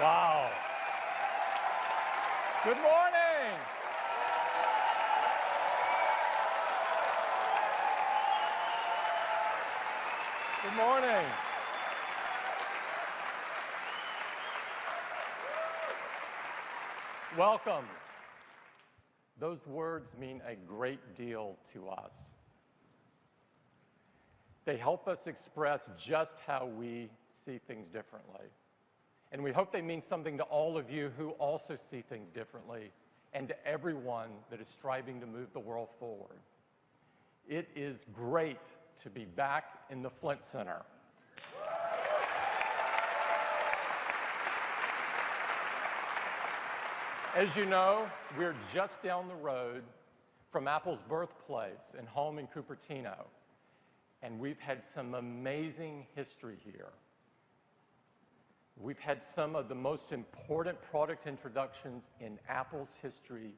Wow. Good morning. Good morning. Welcome. Those words mean a great deal to us. They help us express just how we see things differently. And we hope they mean something to all of you who also see things differently, and to everyone that is striving to move the world forward. It is great to be back in the Flint Center. As you know, we're just down the road from Apple's birthplace and home in Cupertino, and we've had some amazing history here. We've had some of the most important product introductions in Apple's history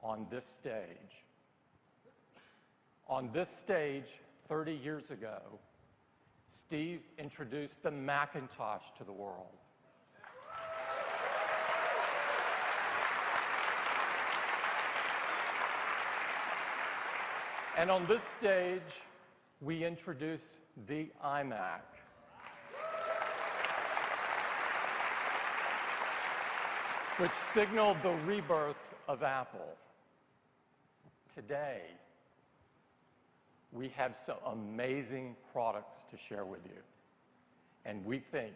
on this stage. On this stage, 30 years ago, Steve introduced the Macintosh to the world. And on this stage, we introduced the iMac. Which signaled the rebirth of Apple. Today, we have some amazing products to share with you. And we think,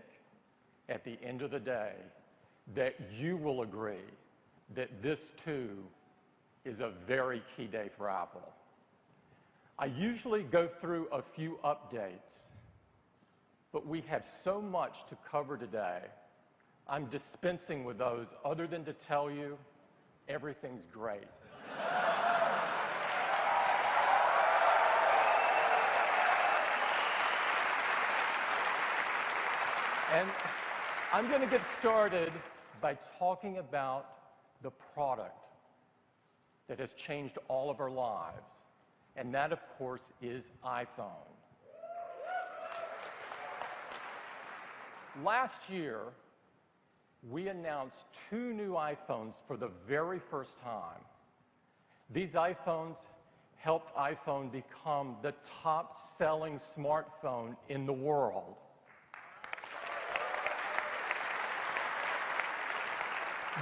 at the end of the day, that you will agree that this, too, is a very key day for Apple. I usually go through a few updates, but we have so much to cover today, I'm dispensing with those other than to tell you everything's great. And I'm going to get started by talking about the product that has changed all of our lives. And that, of course, is iPhone. Last year, we announced 2 new iPhones for the very first time. These iPhones helped iPhone become the top-selling smartphone in the world.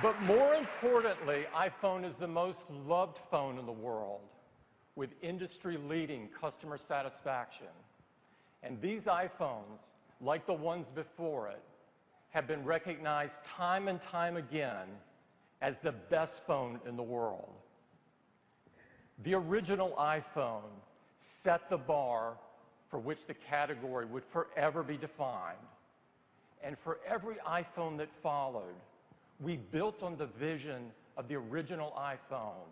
But more importantly, iPhone is the most loved phone in the world, with industry-leading customer satisfaction. And these iPhones, like the ones before it, have been recognized time and time again as the best phone in the world. The original iPhone set the bar for which the category would forever be defined. And for every iPhone that followed, we built on the vision of the original iPhone,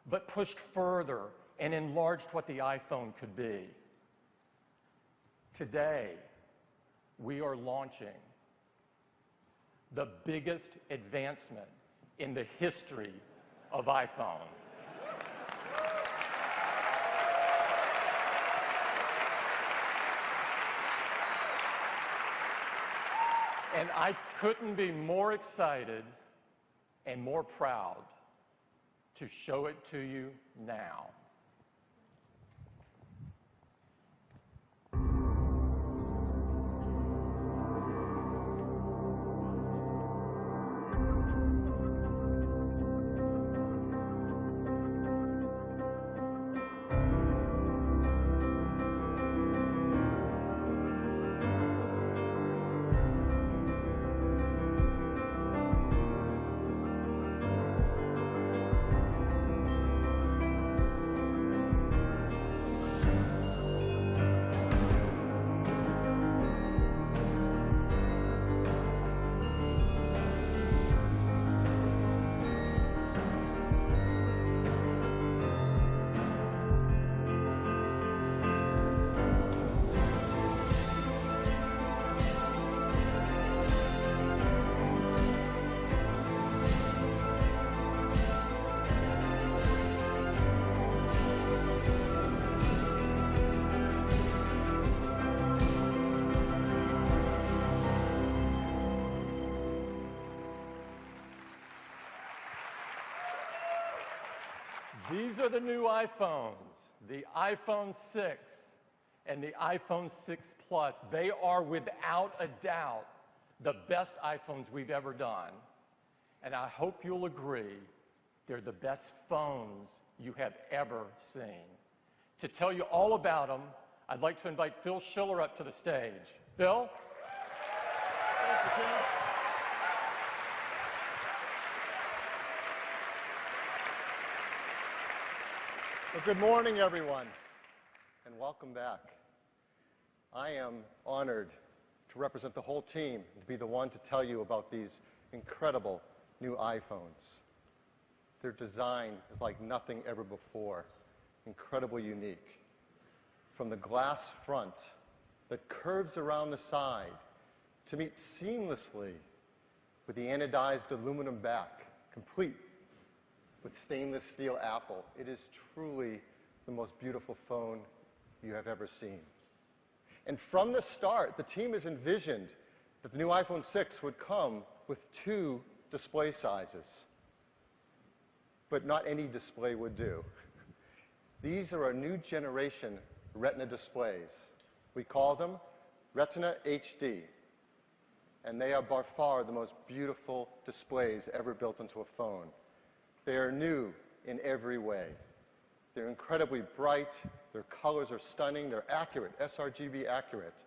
but pushed further and enlarged what the iPhone could be. Today, we are launching the biggest advancement in the history of iPhone. And I couldn't be more excited and more proud to show it to you now. These are the new iPhones, the iPhone 6 and the iPhone 6 Plus. They are without a doubt the best iPhones we've ever done. And I hope you'll agree they're the best phones you have ever seen. To tell you all about them, I'd like to invite Phil Schiller up to the stage. Phil? Thank you, Tim. Well, good morning, everyone, and welcome back. I am honored to represent the whole team and to be the one to tell you about these incredible new iPhones. Their design is like nothing ever before, incredibly unique. From the glass front that curves around the side to meet seamlessly with the anodized aluminum back, complete with stainless steel Apple. It is truly the most beautiful phone you have ever seen. And from the start, the team has envisioned that the new iPhone 6 would come with 2 display sizes. But not any display would do. These are our new generation Retina displays. We call them Retina HD. And they are by far the most beautiful displays ever built into a phone. They are new in every way. They're incredibly bright, their colors are stunning, they're accurate, sRGB accurate.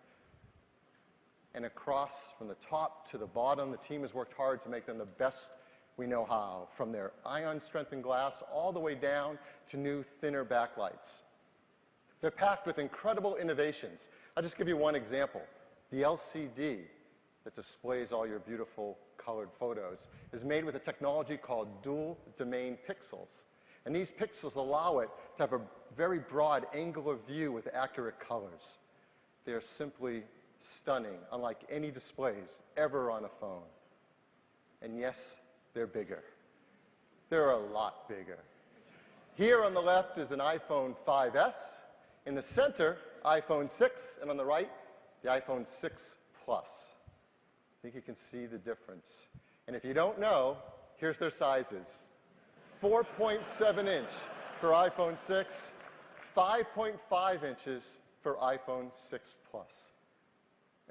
And across from the top to the bottom, the team has worked hard to make them the best we know how, from their ion-strengthened glass all the way down to new, thinner backlights. They're packed with incredible innovations. I'll just give you one example. The LCD that displays all your beautiful colored photos is made with a technology called dual domain pixels. And these pixels allow it to have a very broad angular view with accurate colors. They are simply stunning, unlike any displays ever on a phone. And yes, they're bigger. They're a lot bigger. Here on the left is an iPhone 5S. In the center, iPhone 6. And on the right, the iPhone 6 Plus. I think you can see the difference. And if you don't know, here's their sizes. 4.7 inch for iPhone 6, 5.5 inches for iPhone 6 Plus.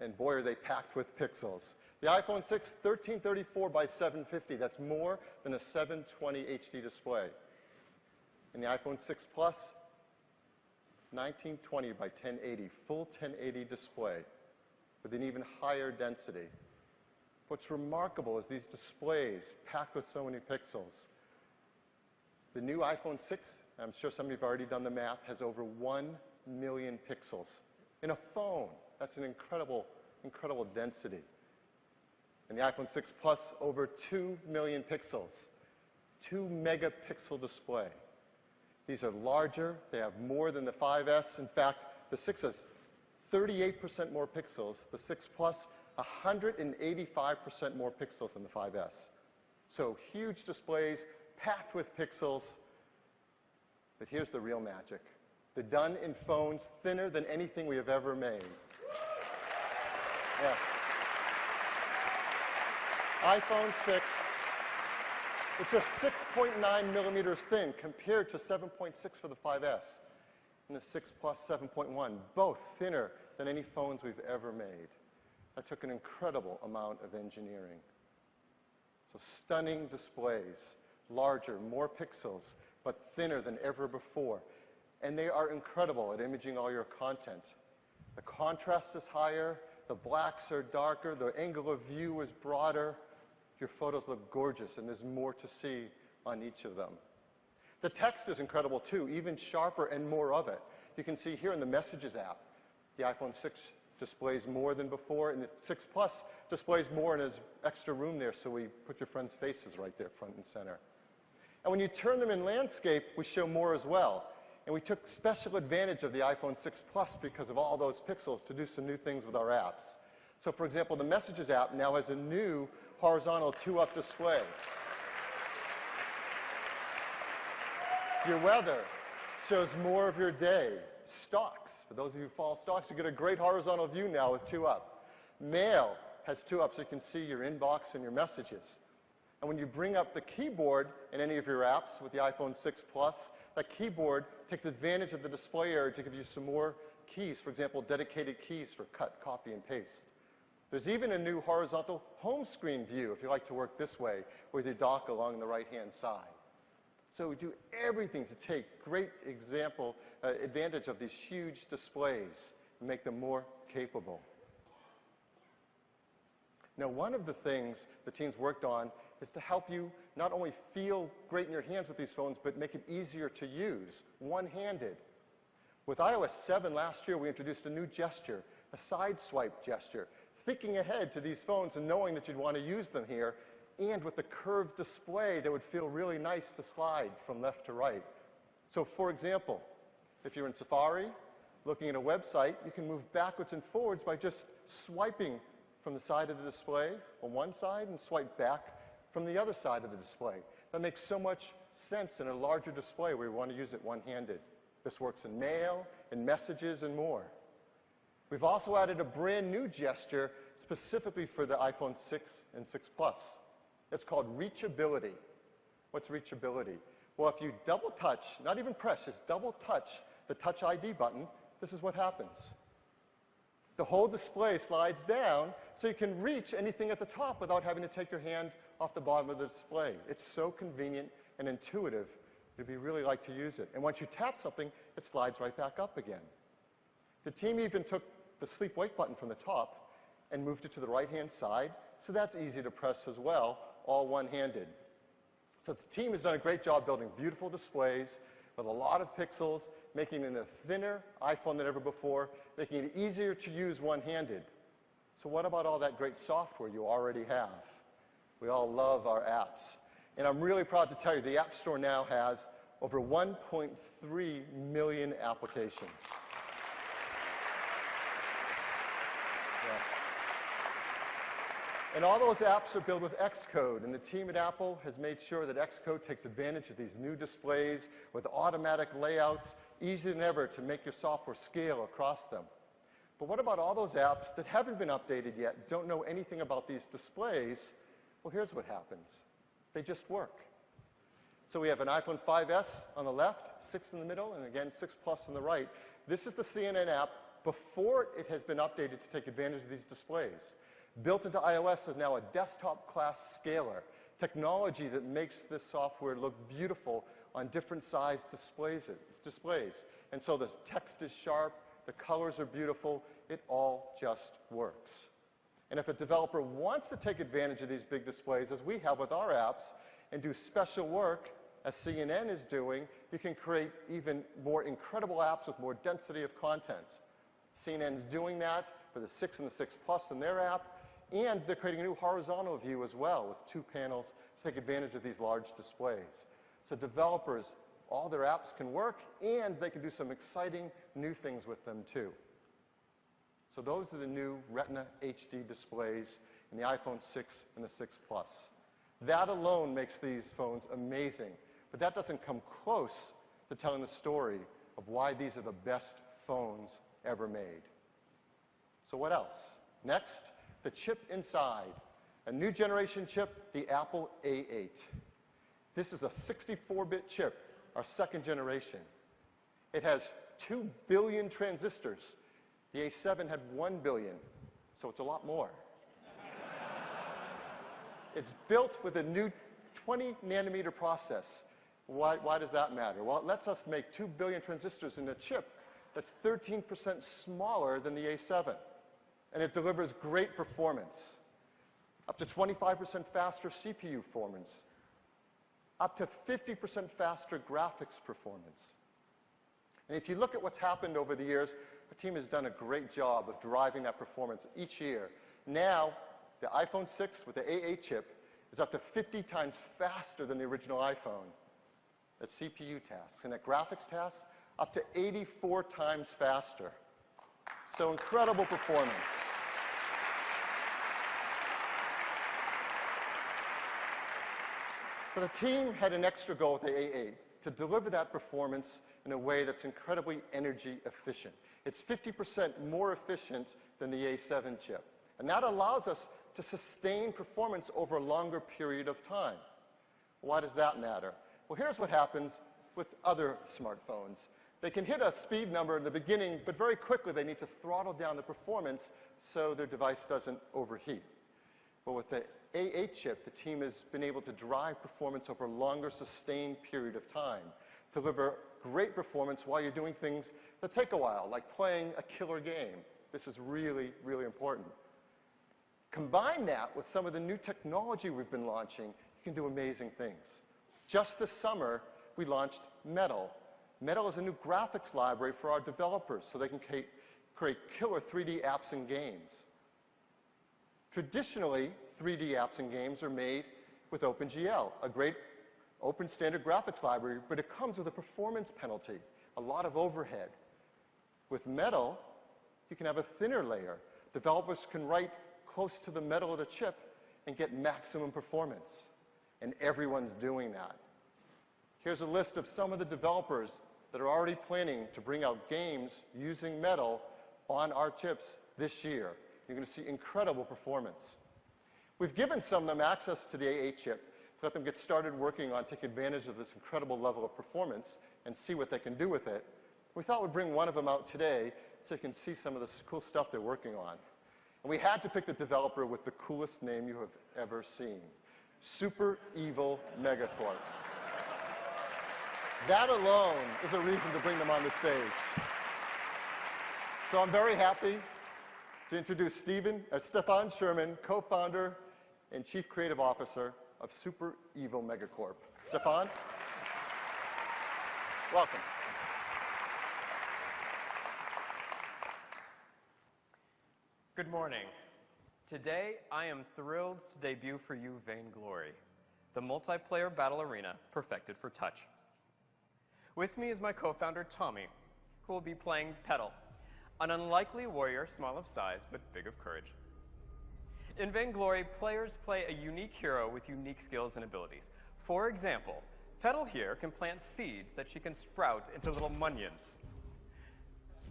And boy, are they packed with pixels. The iPhone 6, 1334 by 750. That's more than a 720 HD display. And the iPhone 6 Plus, 1920 by 1080, full 1080 display with an even higher density. What's remarkable is these displays packed with so many pixels. The new iPhone 6, I'm sure some of you have already done the math, has over 1 million pixels. In a phone, that's an incredible, incredible density. And the iPhone 6 Plus, over 2 million pixels. 2 megapixel display. These are larger, they have more than the 5S. In fact, the 6 has 38% more pixels. The 6 Plus, 185% more pixels than the 5S. So huge displays, packed with pixels. But here's the real magic. They're done in phones thinner than anything we have ever made. Yeah. iPhone 6, it's just 6.9 millimeters thin compared to 7.6 for the 5S. And the 6 Plus 7.1, both thinner than any phones we've ever made. That took an incredible amount of engineering. So stunning displays, larger, more pixels, but thinner than ever before. And they are incredible at imaging all your content. The contrast is higher, the blacks are darker, the angle of view is broader. Your photos look gorgeous, and there's more to see on each of them. The text is incredible too, even sharper and more of it. You can see here in the Messages app, the iPhone 6 displays more than before, and the 6 Plus displays more and has extra room there, so we put your friends' faces right there front and center. And when you turn them in landscape, we show more as well. And we took special advantage of the iPhone 6 Plus because of all those pixels to do some new things with our apps. So for example, the Messages app now has a new horizontal 2-up display. Your weather shows more of your day. Stocks, for those of you who follow stocks, you get a great horizontal view now with 2-up. Mail has 2-up, so you can see your inbox and your messages. And when you bring up the keyboard in any of your apps with the iPhone 6 Plus, that keyboard takes advantage of the display area to give you some more keys, for example, dedicated keys for cut, copy, and paste. There's even a new horizontal home screen view if you like to work this way with your dock along the right-hand side. So we do everything to take great advantage of these huge displays and make them more capable. Now, one of the things the teams worked on is to help you not only feel great in your hands with these phones, but make it easier to use, one-handed. With iOS 7 last year, we introduced a new gesture, a side swipe gesture, thinking ahead to these phones and knowing that you'd want to use them here, and with the curved display that would feel really nice to slide from left to right. So, for example, if you're in Safari, looking at a website, you can move backwards and forwards by just swiping from the side of the display on one side and swipe back from the other side of the display. That makes so much sense in a larger display where you want to use it one-handed. This works in mail, in messages, and more. We've also added a brand new gesture specifically for the iPhone 6 and 6 Plus. It's called reachability. What's reachability? Well, if you double touch, not even press, just double touch the Touch ID button, this is what happens. The whole display slides down so you can reach anything at the top without having to take your hand off the bottom of the display. It's so convenient and intuitive that we really like to use it. And once you tap something, it slides right back up again. The team even took the sleep-wake button from the top and moved it to the right-hand side, so that's easy to press as well, all one-handed. So the team has done a great job building beautiful displays with a lot of pixels, making it a thinner iPhone than ever before, making it easier to use one-handed. So what about all that great software you already have? We all love our apps. And I'm really proud to tell you the App Store now has over 1.3 million applications. Yes. And all those apps are built with Xcode, and the team at Apple has made sure that Xcode takes advantage of these new displays with automatic layouts, easier than ever to make your software scale across them. But what about all those apps that haven't been updated yet, don't know anything about these displays? Well, here's what happens. They just work. So we have an iPhone 5S on the left, 6 in the middle, and again, 6 Plus on the right. This is the CNN app before it has been updated to take advantage of these displays. Built into iOS is now a desktop-class scaler, technology that makes this software look beautiful on different size displays. And so the text is sharp, the colors are beautiful, it all just works. And if a developer wants to take advantage of these big displays, as we have with our apps, and do special work, as CNN is doing, you can create even more incredible apps with more density of content. CNN's doing that for the 6 and the 6 Plus in their app, and they're creating a new horizontal view as well with 2 panels to take advantage of these large displays. So developers, all their apps can work, and they can do some exciting new things with them too. So those are the new Retina HD displays in the iPhone 6 and the 6 Plus. That alone makes these phones amazing, but that doesn't come close to telling the story of why these are the best phones ever made. So what else? Next, the chip inside. A new generation chip, the Apple A8. This is a 64-bit chip, our second generation. It has 2 billion transistors. The A7 had 1 billion, so it's a lot more. It's built with a new 20-nanometer process. Why does that matter? Well, it lets us make 2 billion transistors in a chip that's 13% smaller than the A7. And it delivers great performance. Up to 25% faster CPU performance. Up to 50% faster graphics performance. And if you look at what's happened over the years, our team has done a great job of driving that performance each year. Now, the iPhone 6 with the A8 chip is up to 50 times faster than the original iPhone at CPU tasks. And at graphics tasks, up to 84 times faster. So incredible performance. But the team had an extra goal with the A8, to deliver that performance in a way that's incredibly energy efficient. It's 50% more efficient than the A7 chip. And that allows us to sustain performance over a longer period of time. Why does that matter? Well, here's what happens with other smartphones. They can hit a speed number in the beginning, but very quickly they need to throttle down the performance so their device doesn't overheat. But with the A8 chip, the team has been able to drive performance over a longer, sustained period of time, deliver great performance while you're doing things that take a while, like playing a killer game. This is really, really important. Combine that with some of the new technology we've been launching, you can do amazing things. Just this summer, we launched Metal. Metal is a new graphics library for our developers so they can create killer 3D apps and games. Traditionally, 3D apps and games are made with OpenGL, a great open standard graphics library, but it comes with a performance penalty, a lot of overhead. With Metal, you can have a thinner layer. Developers can write close to the metal of the chip and get maximum performance. And everyone's doing that. Here's a list of some of the developers that are already planning to bring out games using Metal on our chips this year. You're going to see incredible performance. We've given some of them access to the A8 chip to let them get started working on taking advantage of this incredible level of performance and see what they can do with it. We thought we'd bring one of them out today so you can see some of this cool stuff they're working on. And we had to pick the developer with the coolest name you have ever seen, Super Evil Megacorp. That alone is a reason to bring them on the stage. So I'm very happy to introduce Stefan Sherman, co-founder and chief creative officer of Super Evil Megacorp. Stefan, welcome. Good morning. Today, I am thrilled to debut for you Vainglory, the multiplayer battle arena perfected for touch. With me is my co-founder, Tommy, who will be playing Petal, an unlikely warrior small of size but big of courage. In Vainglory, players play a unique hero with unique skills and abilities. For example, Petal here can plant seeds that she can sprout into little munions.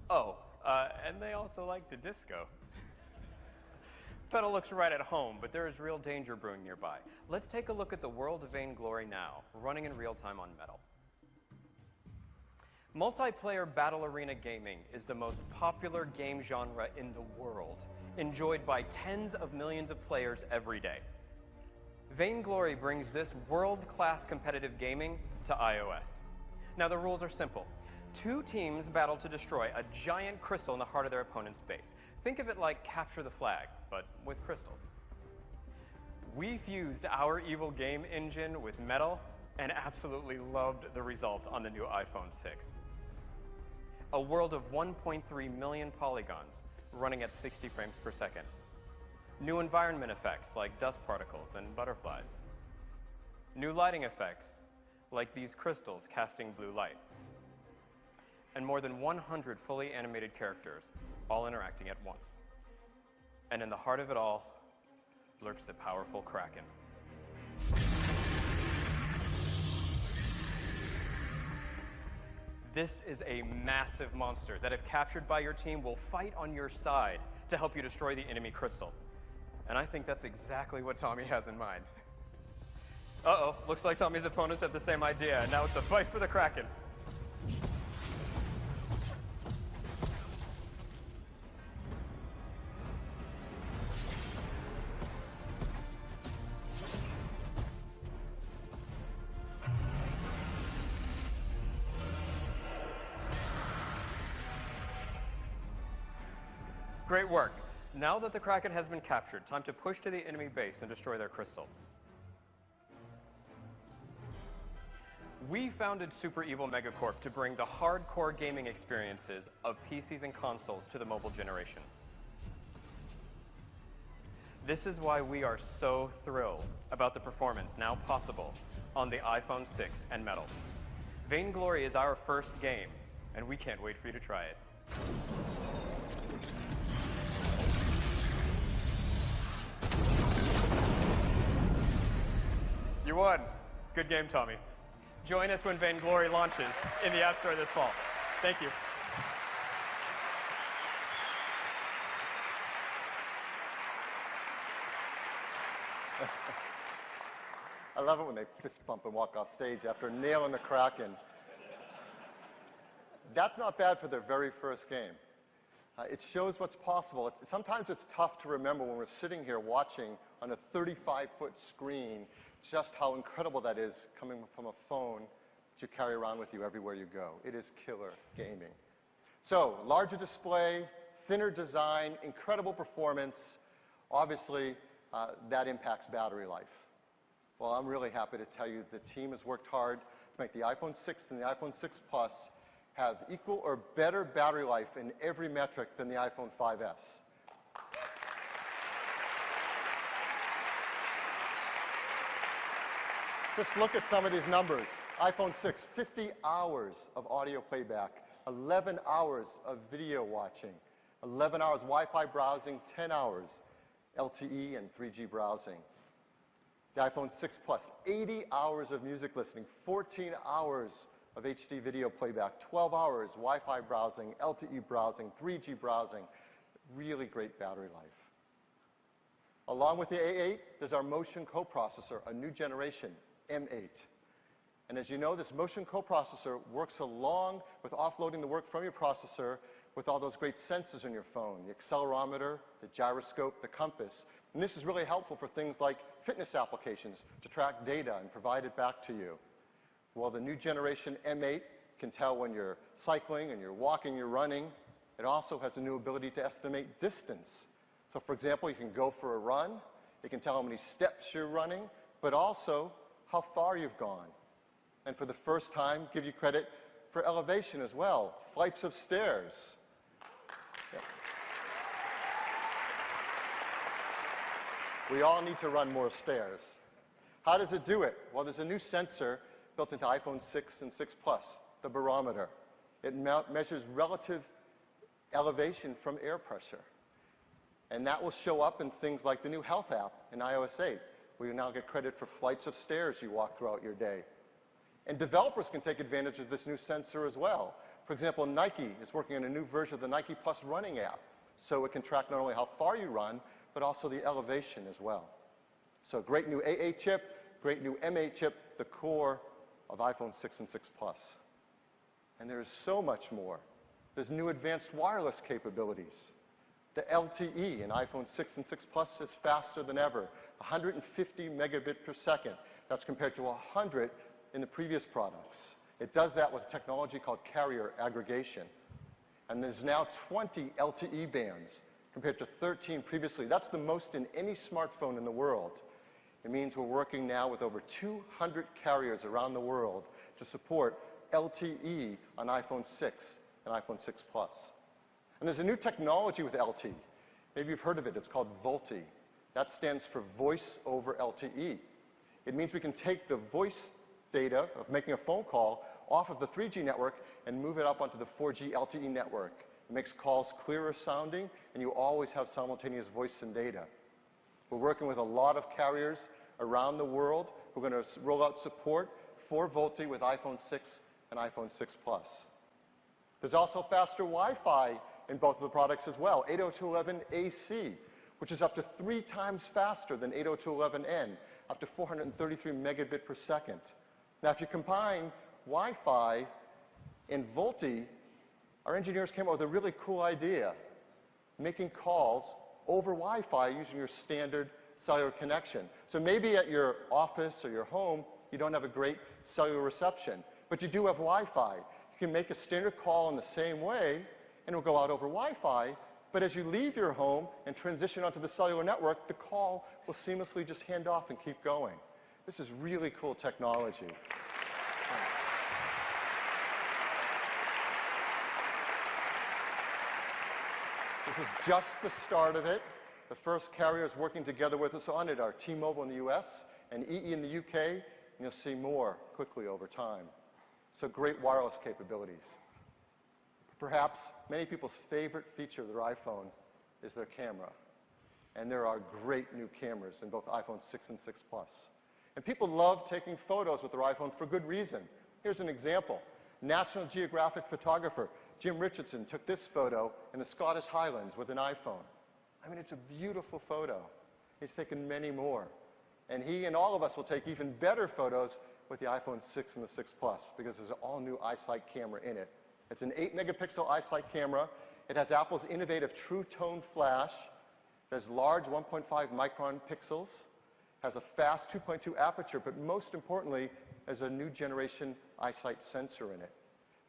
Oh, and they also like to disco. Petal looks right at home, but there is real danger brewing nearby. Let's take a look at the world of Vainglory now, running in real time on Metal. Multiplayer battle arena gaming is the most popular game genre in the world, enjoyed by tens of millions of players every day. Vainglory brings this world-class competitive gaming to iOS. Now, the rules are simple. Two teams battle to destroy a giant crystal in the heart of their opponent's base. Think of it like Capture the Flag, but with crystals. We fused our evil game engine with Metal and absolutely loved the result on the new iPhone 6. A world of 1.3 million polygons running at 60 frames per second. New environment effects like dust particles and butterflies. New lighting effects like these crystals casting blue light. And more than 100 fully animated characters all interacting at once. And in the heart of it all lurks the powerful Kraken. This is a massive monster that, if captured by your team, will fight on your side to help you destroy the enemy crystal. And I think that's exactly what Tommy has in mind. Uh-oh, looks like Tommy's opponents have the same idea, and now it's a fight for the Kraken. Great work. Now that the Kraken has been captured, time to push to the enemy base and destroy their crystal. We founded Super Evil Megacorp to bring the hardcore gaming experiences of PCs and consoles to the mobile generation. This is why we are so thrilled about the performance now possible on the iPhone 6 and Metal. Vainglory is our first game, and we can't wait for you to try it. You won. Good game, Tommy. Join us when Vainglory launches in the App Store this fall. Thank you. I love it when they fist bump and walk off stage after nailing the Kraken. That's not bad for their very first game. It shows what's possible. Sometimes it's tough to remember when we're sitting here watching on a 35-foot screen just how incredible that is coming from a phone that you carry around with you everywhere you go. It is killer gaming. So, larger display, thinner design, incredible performance. Obviously, that impacts battery life. Well, I'm really happy to tell you the team has worked hard to make the iPhone 6 and the iPhone 6 Plus have equal or better battery life in every metric than the iPhone 5S. Just look at some of these numbers. iPhone 6, 50 hours of audio playback, 11 hours of video watching, 11 hours Wi-Fi browsing, 10 hours LTE and 3G browsing. The iPhone 6 Plus, 80 hours of music listening, 14 hours of HD video playback, 12 hours Wi-Fi browsing, LTE browsing, 3G browsing. Really great battery life. Along with the A8, there's our motion coprocessor, a new generation, M8. And as you know, this motion coprocessor works along with offloading the work from your processor with all those great sensors in your phone, the accelerometer, the gyroscope, the compass. And this is really helpful for things like fitness applications to track data and provide it back to you. Well, the new generation M8 can tell when you're cycling and you're walking, you're running. It also has a new ability to estimate distance. So, for example, you can go for a run. It can tell how many steps you're running, but also how far you've gone. And for the first time, give you credit for elevation as well, flights of stairs. Yeah. We all need to run more stairs. How does it do it? Well, there's a new sensor built into iPhone 6 and 6 Plus, the barometer. It measures relative elevation from air pressure. And that will show up in things like the new Health app in iOS 8, where you now get credit for flights of stairs you walk throughout your day. And developers can take advantage of this new sensor as well. For example, Nike is working on a new version of the Nike Plus running app, so it can track not only how far you run, but also the elevation as well. So great new A8 chip, great new M8 chip, the core of iPhone 6 and 6 Plus. And there is so much more. There's new advanced wireless capabilities. The LTE in iPhone 6 and 6 Plus is faster than ever, 150 megabit per second. That's compared to 100 in the previous products. It does that with technology called carrier aggregation. And there's now 20 LTE bands compared to 13 previously. That's the most in any smartphone in the world. It means we're working now with over 200 carriers around the world to support LTE on iPhone 6 and iPhone 6 Plus. And there's a new technology with LTE. Maybe you've heard of it. It's called VoLTE. That stands for Voice over LTE. It means we can take the voice data of making a phone call off of the 3G network and move it up onto the 4G LTE network. It makes calls clearer sounding, and you always have simultaneous voice and data. We're working with a lot of carriers around the world. We're going to roll out support for VoLTE with iPhone 6 and iPhone 6 Plus. There's also faster Wi-Fi in both of the products as well, 802.11ac, which is up to 3 times faster than 802.11n, up to 433 megabit per second. Now, if you combine Wi-Fi and VoLTE, our engineers came up with a really cool idea, making calls over Wi-Fi using your standard cellular connection. So maybe at your office or your home, you don't have a great cellular reception, but you do have Wi-Fi. You can make a standard call in the same way, and it will go out over Wi-Fi, but as you leave your home and transition onto the cellular network, the call will seamlessly just hand off and keep going. This is really cool technology. This is just the start of it. The first carriers working together with us on it are T-Mobile in the US and EE in the UK, and you'll see more quickly over time. So great wireless capabilities. Perhaps many people's favorite feature of their iPhone is their camera. And there are great new cameras in both iPhone 6 and 6 Plus. And people love taking photos with their iPhone for good reason. Here's an example. National Geographic photographer Jim Richardson took this photo in the Scottish Highlands with an iPhone. I mean, it's a beautiful photo. He's taken many more. And he and all of us will take even better photos with the iPhone 6 and the 6 Plus because there's an all-new iSight camera in it. It's an 8-megapixel iSight camera. It has Apple's innovative True Tone flash. It has large 1.5 micron pixels, has a fast 2.2 aperture, but most importantly, there's a new generation iSight sensor in it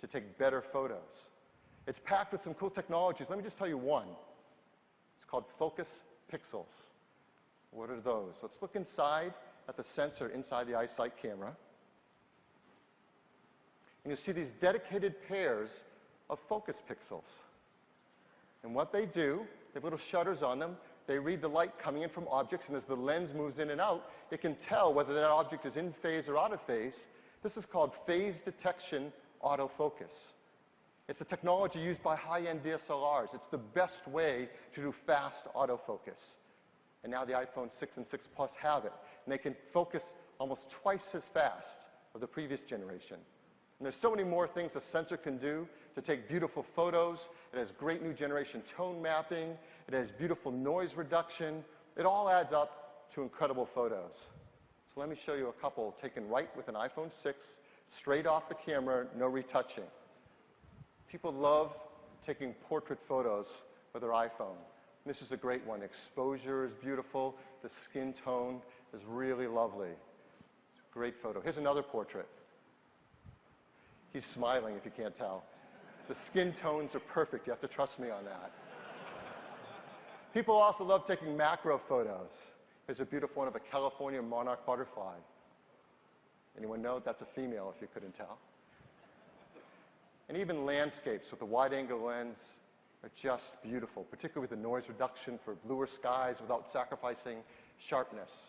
to take better photos. It's packed with some cool technologies. Let me just tell you one. It's called Focus Pixels. What are those? Let's look inside at the sensor inside the iSight camera. And you'll see these dedicated pairs of focus pixels. And what they do, they have little shutters on them. They read the light coming in from objects, and as the lens moves in and out, it can tell whether that object is in phase or out of phase. This is called phase detection autofocus. It's a technology used by high-end DSLRs. It's the best way to do fast autofocus. And now the iPhone 6 and 6 Plus have it. And they can focus almost twice as fast of the previous generation. And there's so many more things a sensor can do to take beautiful photos. It has great new generation tone mapping. It has beautiful noise reduction. It all adds up to incredible photos. So let me show you a couple taken right with an iPhone 6, straight off the camera, no retouching. People love taking portrait photos with their iPhone. This is a great one. Exposure is beautiful. The skin tone is really lovely. Great photo. Here's another portrait. He's smiling if you can't tell. The skin tones are perfect. You have to trust me on that. People also love taking macro photos. Here's a beautiful one of a California monarch butterfly. Anyone know that's a female if you couldn't tell? And even landscapes with a wide-angle lens are just beautiful, particularly with the noise reduction for bluer skies without sacrificing sharpness.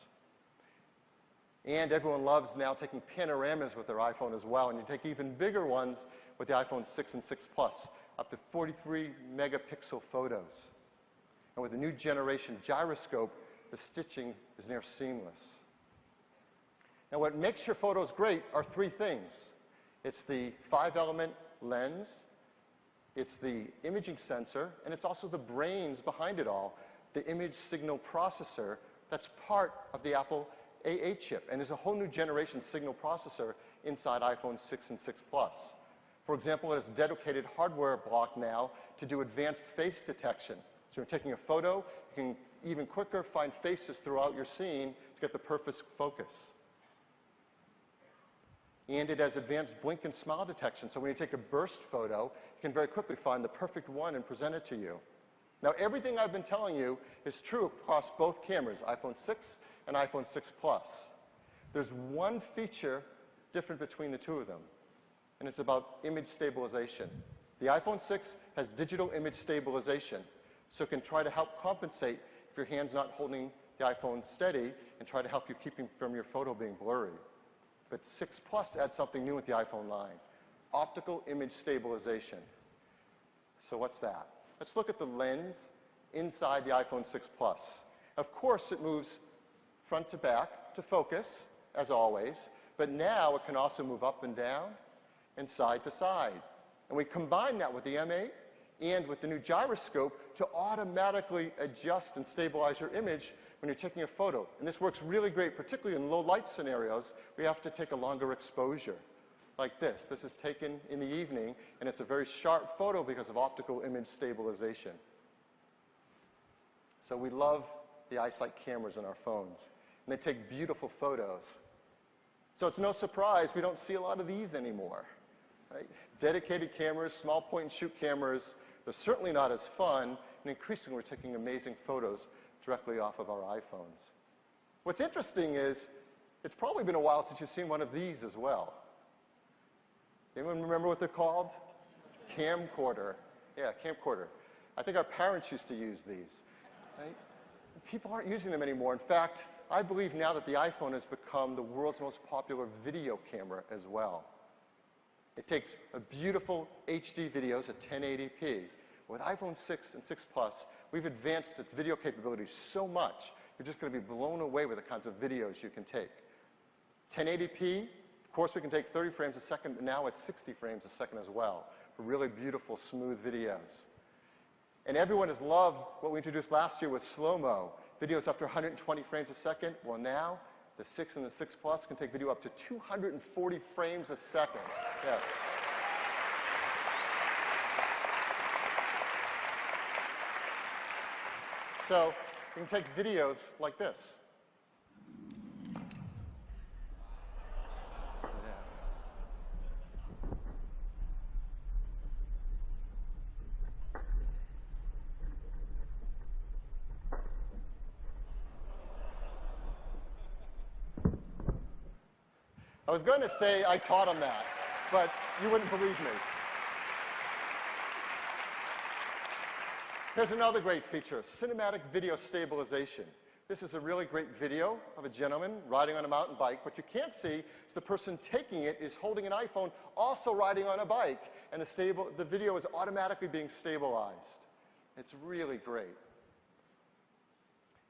And everyone loves now taking panoramas with their iPhone as well, and you take even bigger ones with the iPhone 6 and 6 Plus, up to 43 megapixel photos. And with the new generation gyroscope, the stitching is near seamless. Now what makes your photos great are three things. It's the 5-element lens, it's the imaging sensor, and it's also the brains behind it all, the image signal processor that's part of the Apple AA chip. And there's a whole new generation signal processor inside iPhone 6 and 6 Plus. For example, it has a dedicated hardware block now to do advanced face detection. So you're taking a photo, you can even quicker find faces throughout your scene to get the perfect focus. And it has advanced blink and smile detection. So when you take a burst photo, you can very quickly find the perfect one and present it to you. Now, everything I've been telling you is true across both cameras, iPhone 6 and iPhone 6 Plus. There's one feature different between the two of them, and it's about image stabilization. The iPhone 6 has digital image stabilization, so it can try to help compensate if your hand's not holding the iPhone steady and try to help you keep from your photo being blurry. But 6 Plus adds something new with the iPhone line, optical image stabilization. So what's that? Let's look at the lens inside the iPhone 6 Plus. Of course, it moves front to back to focus, as always, but now it can also move up and down and side to side. And we combine that with the M8 and with the new gyroscope to automatically adjust and stabilize your image when you're taking a photo. And this works really great, particularly in low light scenarios where you have to take a longer exposure, like this. This is taken in the evening, and it's a very sharp photo because of optical image stabilization. So we love the iSight cameras in our phones, and they take beautiful photos. So it's no surprise we don't see a lot of these anymore, right? Dedicated cameras, small point-and-shoot cameras, they're certainly not as fun, and increasingly we're taking amazing photos directly off of our iPhones. What's interesting is it's probably been a while since you've seen one of these as well. Anyone remember what they're called? Camcorder. Yeah, camcorder. I think our parents used to use these. Right? People aren't using them anymore. In fact, I believe now that the iPhone has become the world's most popular video camera as well. It takes a beautiful HD videos at 1080p. With iPhone 6 and 6 Plus, we've advanced its video capabilities so much, you're just going to be blown away with the kinds of videos you can take. 1080p, of course we can take 30 frames a second, but now it's 60 frames a second as well for really beautiful, smooth videos. And everyone has loved what we introduced last year with slow-mo, videos up to 120 frames a second. Well, now The 6 and the 6 Plus can take video up to 240 frames a second. Yes. So you can take videos like this. I was going to say I taught him that, but you wouldn't believe me. Here's another great feature, cinematic video stabilization. This is a really great video of a gentleman riding on a mountain bike. What you can't see is the person taking it is holding an iPhone, also riding on a bike, and the video is automatically being stabilized. It's really great.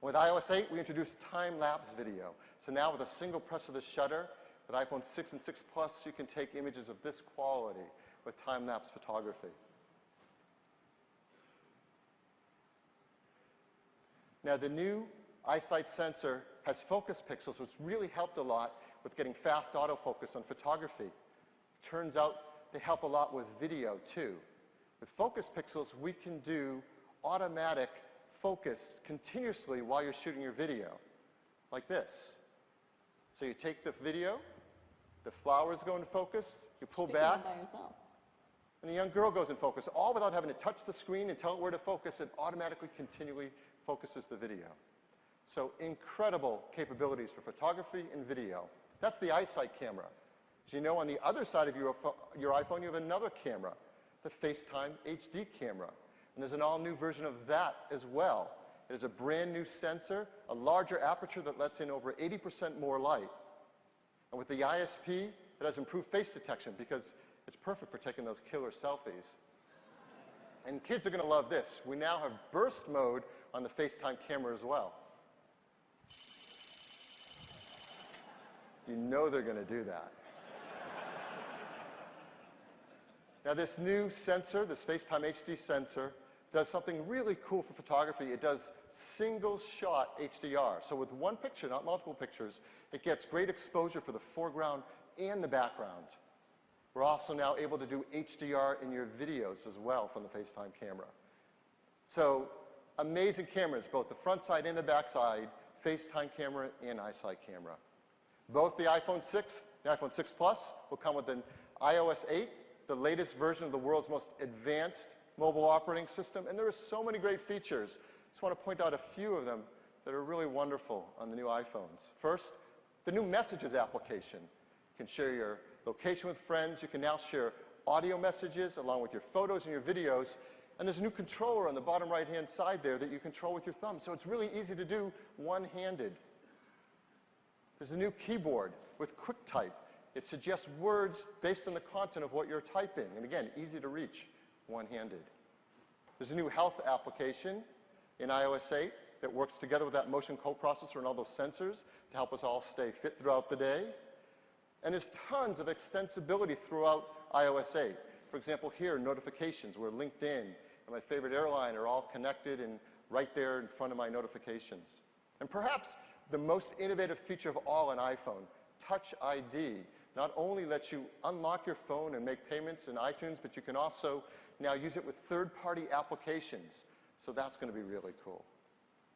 With iOS 8, we introduced time-lapse video. So now with a single press of the shutter, with iPhone 6 and 6 Plus, you can take images of this quality with time-lapse photography. Now, the new eyesight sensor has focus pixels, which really helped a lot with getting fast autofocus on photography. Turns out they help a lot with video, too. With focus pixels, we can do automatic focus continuously while you're shooting your video, like this. So you take the video, the flowers go into focus, you pull back, and the young girl goes in focus, all without having to touch the screen and tell it where to focus. It automatically, continually focuses the video. So incredible capabilities for photography and video. That's the eyesight camera. As you know, on the other side of your iPhone, you have another camera, the FaceTime HD camera. And there's an all-new version of that as well. It is a brand new sensor, a larger aperture that lets in over 80% more light. And with the ISP, it has improved face detection because it's perfect for taking those killer selfies. And kids are going to love this. We now have burst mode on the FaceTime camera as well. You know they're going to do that. Now this new sensor, this FaceTime HD sensor, does something really cool for photography. It does single-shot HDR. So with one picture, not multiple pictures, it gets great exposure for the foreground and the background. We're also now able to do HDR in your videos as well from the FaceTime camera. So amazing cameras, both the front side and the back side, FaceTime camera and eyesight camera. Both the iPhone 6 and iPhone 6 Plus will come with an iOS 8, the latest version of the world's most advanced mobile operating system, and there are so many great features. I just want to point out a few of them that are really wonderful on the new iPhones. First, the new Messages application. You can share your location with friends. You can now share audio messages along with your photos and your videos. And there's a new controller on the bottom right-hand side there that you control with your thumb. So it's really easy to do one-handed. There's a new keyboard with QuickType. It suggests words based on the content of what you're typing. And again, easy to reach one-handed. There's a new health application in iOS 8 that works together with that motion coprocessor and all those sensors to help us all stay fit throughout the day. And there's tons of extensibility throughout iOS 8. For example, here, notifications, where LinkedIn and my favorite airline are all connected and right there in front of my notifications. And perhaps the most innovative feature of all in iPhone, Touch ID, not only lets you unlock your phone and make payments in iTunes, but you can also now use it with third-party applications. So that's going to be really cool.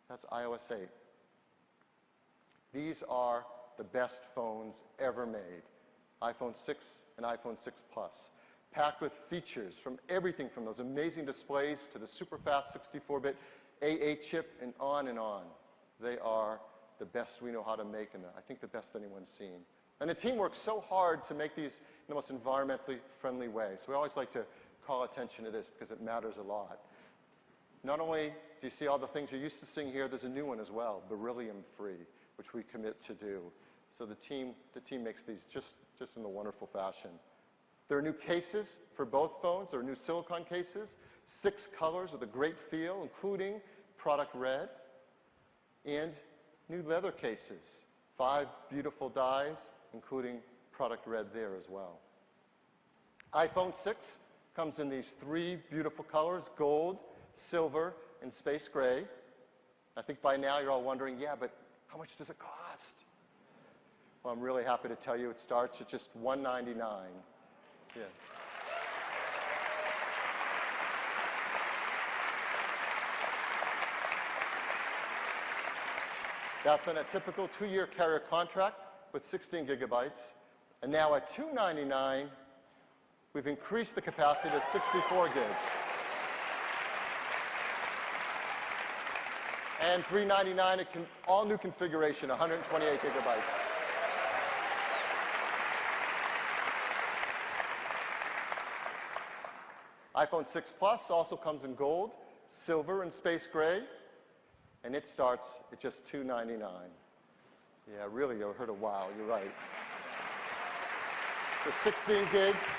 That's iOS 8. These are the best phones ever made. iPhone 6 and iPhone 6 Plus. Packed with features from everything from those amazing displays to the super fast 64-bit A8 chip and on and on. They are the best we know how to make, and I think the best anyone's seen. And the team works so hard to make these in the most environmentally friendly way. So we always like to call attention to this because it matters a lot. Not only do you see all the things you're used to seeing here, there's a new one as well, beryllium-free, which we commit to do. So the team makes these just in a wonderful fashion. There are new cases for both phones. There are new silicone cases, 6 colors with a great feel, including product red, and new leather cases, 5 beautiful dyes, including product red there as well. iPhone 6 comes in these 3 beautiful colors, gold, silver, and space gray. I think by now you're all wondering, yeah, but how much does it cost? Well, I'm really happy to tell you it starts at just $199. Yeah. That's on a typical 2-year carrier contract with 16 gigabytes. And now at $299, we've increased the capacity to 64 gigs. And $399, all new configuration, 128 gigabytes. iPhone 6 Plus also comes in gold, silver, and space gray. And it starts at just $299. Yeah, really, you heard a wow, you're right. For 16 gigs,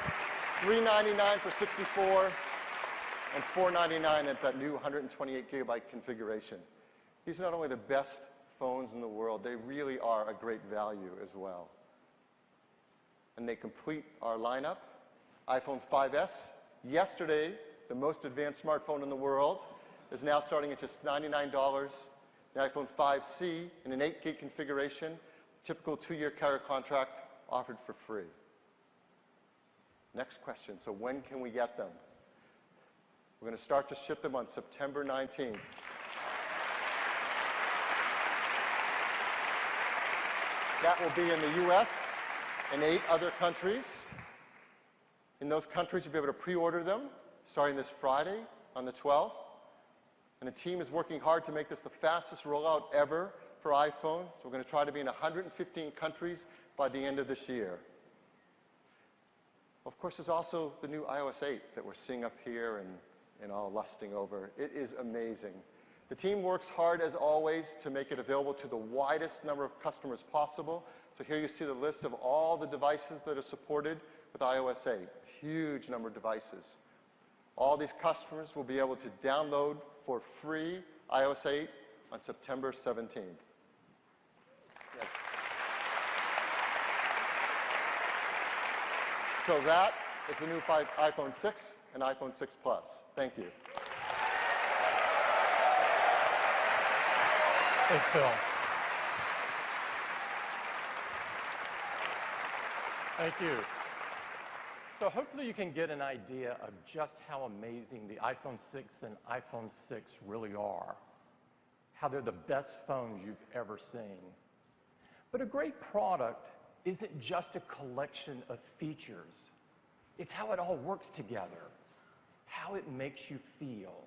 $399 for 64, and $499 at that new 128 gigabyte configuration. These are not only the best phones in the world, they really are a great value as well. And they complete our lineup. iPhone 5S, yesterday, the most advanced smartphone in the world, is now starting at just $99. The iPhone 5C in an 8-gig configuration, typical 2-year carrier contract offered for free. Next question, so when can we get them? We're going to start to ship them on September 19th. That will be in the US and 8 other countries. In those countries, you'll be able to pre-order them starting this Friday on the 12th. And the team is working hard to make this the fastest rollout ever for iPhone. So we're going to try to be in 115 countries by the end of this year. Of course, there's also the new iOS 8 that we're seeing up here and all lusting over. It is amazing. The team works hard, as always, to make it available to the widest number of customers possible. So here you see the list of all the devices that are supported with iOS 8. Huge number of devices. All these customers will be able to download for free iOS 8 on September 17th. Yes. So that is the new iPhone 6 and iPhone 6 Plus. Thank you. Thanks, Phil. Thank you. So hopefully you can get an idea of just how amazing the iPhone 6 and iPhone 6 really are, how they're the best phones you've ever seen. But a great product isn't just a collection of features. It's how it all works together, how it makes you feel.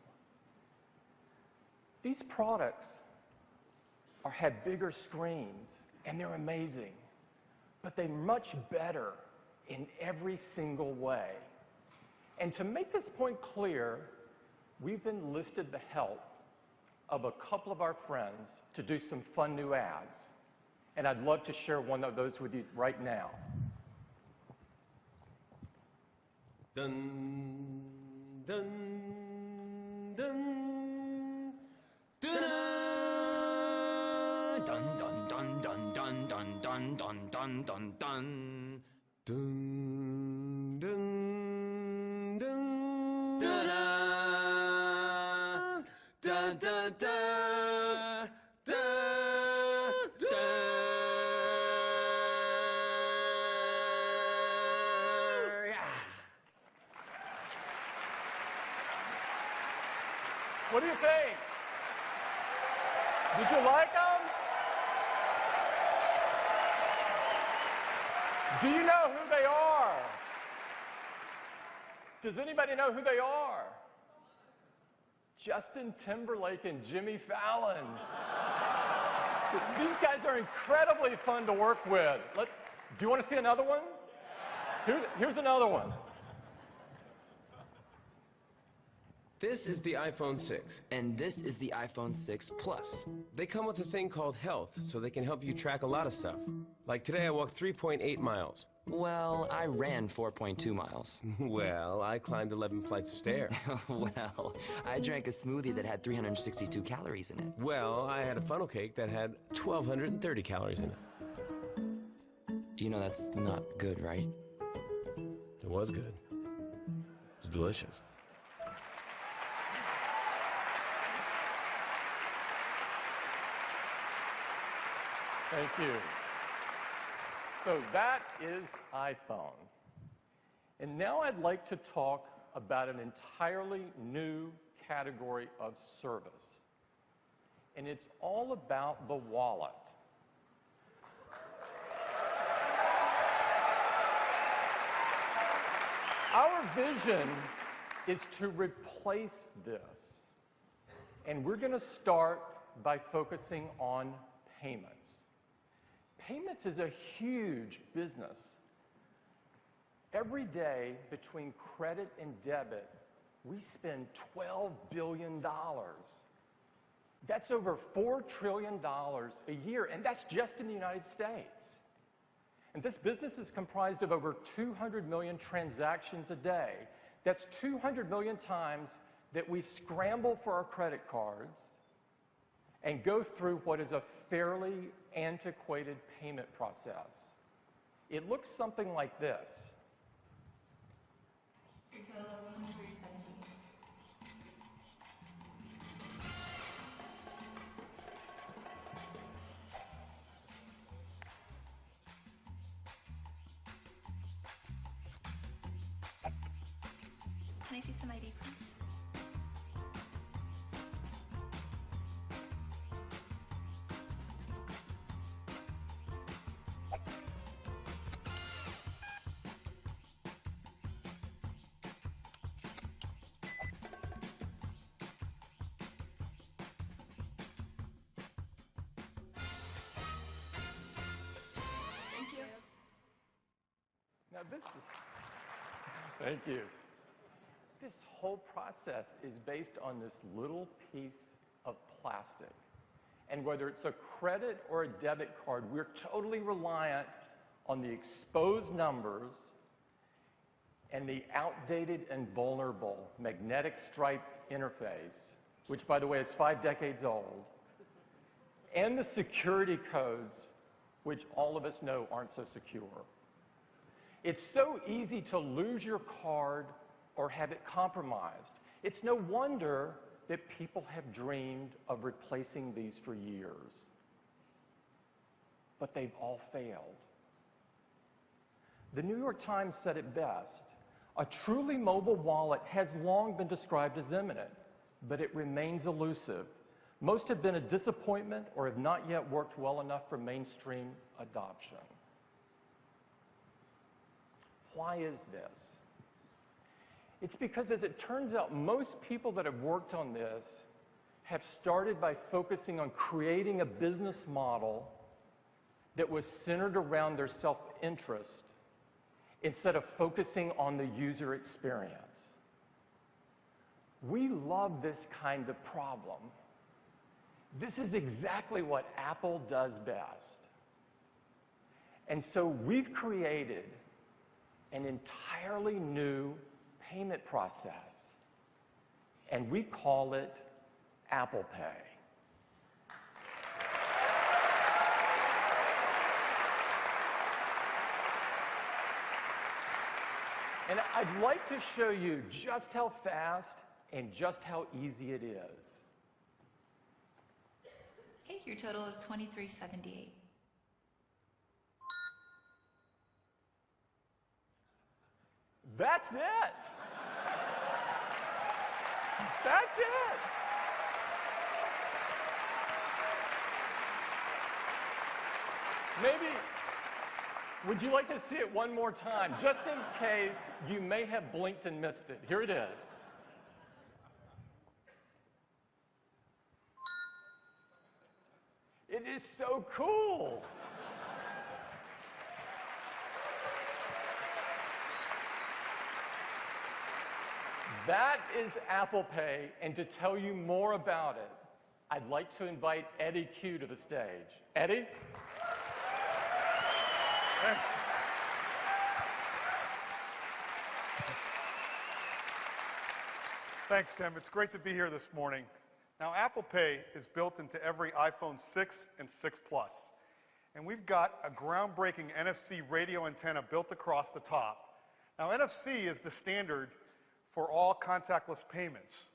These products have bigger screens, and they're amazing, but they're much better in every single way. And to make this point clear, we've enlisted the help of a couple of our friends to do some fun new ads. And I'd love to share one of those with you right now. Dun, dun, dun, dun, dun, dun, dun, dun, dun, dun, dun, dun, dun, dun. Dun, dun, dun, dun, da, da, da, da, da. What do you think? Did you like them? Do you know who they are? Does anybody know who they are? Justin Timberlake and Jimmy Fallon. These guys are incredibly fun to work with. Do you want to see another one? Here's another one. This is the iPhone 6. And this is the iPhone 6 Plus. They come with a thing called Health, so they can help you track a lot of stuff. Like today I walked 3.8 miles. Well, I ran 4.2 miles. Well, I climbed 11 flights of stairs. Well, I drank a smoothie that had 362 calories in it. Well, I had a funnel cake that had 1,230 calories in it. You know that's not good, right? It was good. It was delicious. Thank you. So that is iPhone. And now I'd like to talk about an entirely new category of service. And it's all about the wallet. Our vision is to replace this. And we're going to start by focusing on payments. Payments is a huge business. Every day between credit and debit, we spend $12 billion. That's over $4 trillion a year, and that's just in the United States. And this business is comprised of over 200 million transactions a day. That's 200 million times that we scramble for our credit cards and go through what is a fairly antiquated payment process. It looks something like this. Can I see some ID, please? Thank you. Now thank you. This whole process is based on this little piece of plastic. And whether it's a credit or a debit card, we're totally reliant on the exposed numbers and the outdated and vulnerable magnetic stripe interface, which, by the way, is 5 decades old, and the security codes, which all of us know aren't so secure. It's so easy to lose your card or have it compromised. It's no wonder that people have dreamed of replacing these for years. But they've all failed. The New York Times said it best. A truly mobile wallet has long been described as imminent, but it remains elusive. Most have been a disappointment or have not yet worked well enough for mainstream adoption. Why is this? It's because, as it turns out, most people that have worked on this have started by focusing on creating a business model that was centered around their self-interest instead of focusing on the user experience. We love this kind of problem. This is exactly what Apple does best. And so we've created an entirely new payment process, and we call it Apple Pay. And I'd like to show you just how fast and just how easy it is. Okay, your total is $23.78. That's it. That's it. Maybe, would you like to see it one more time, just in case you may have blinked and missed it? Here it is. It is so cool. That is Apple Pay, and to tell you more about it, I'd like to invite Eddie Q to the stage. Eddie? Thanks. Thanks, Tim. It's great to be here this morning. Now, Apple Pay is built into every iPhone 6 and 6 Plus. And we've got a groundbreaking NFC radio antenna built across the top. Now, NFC is the standard for all contactless payments.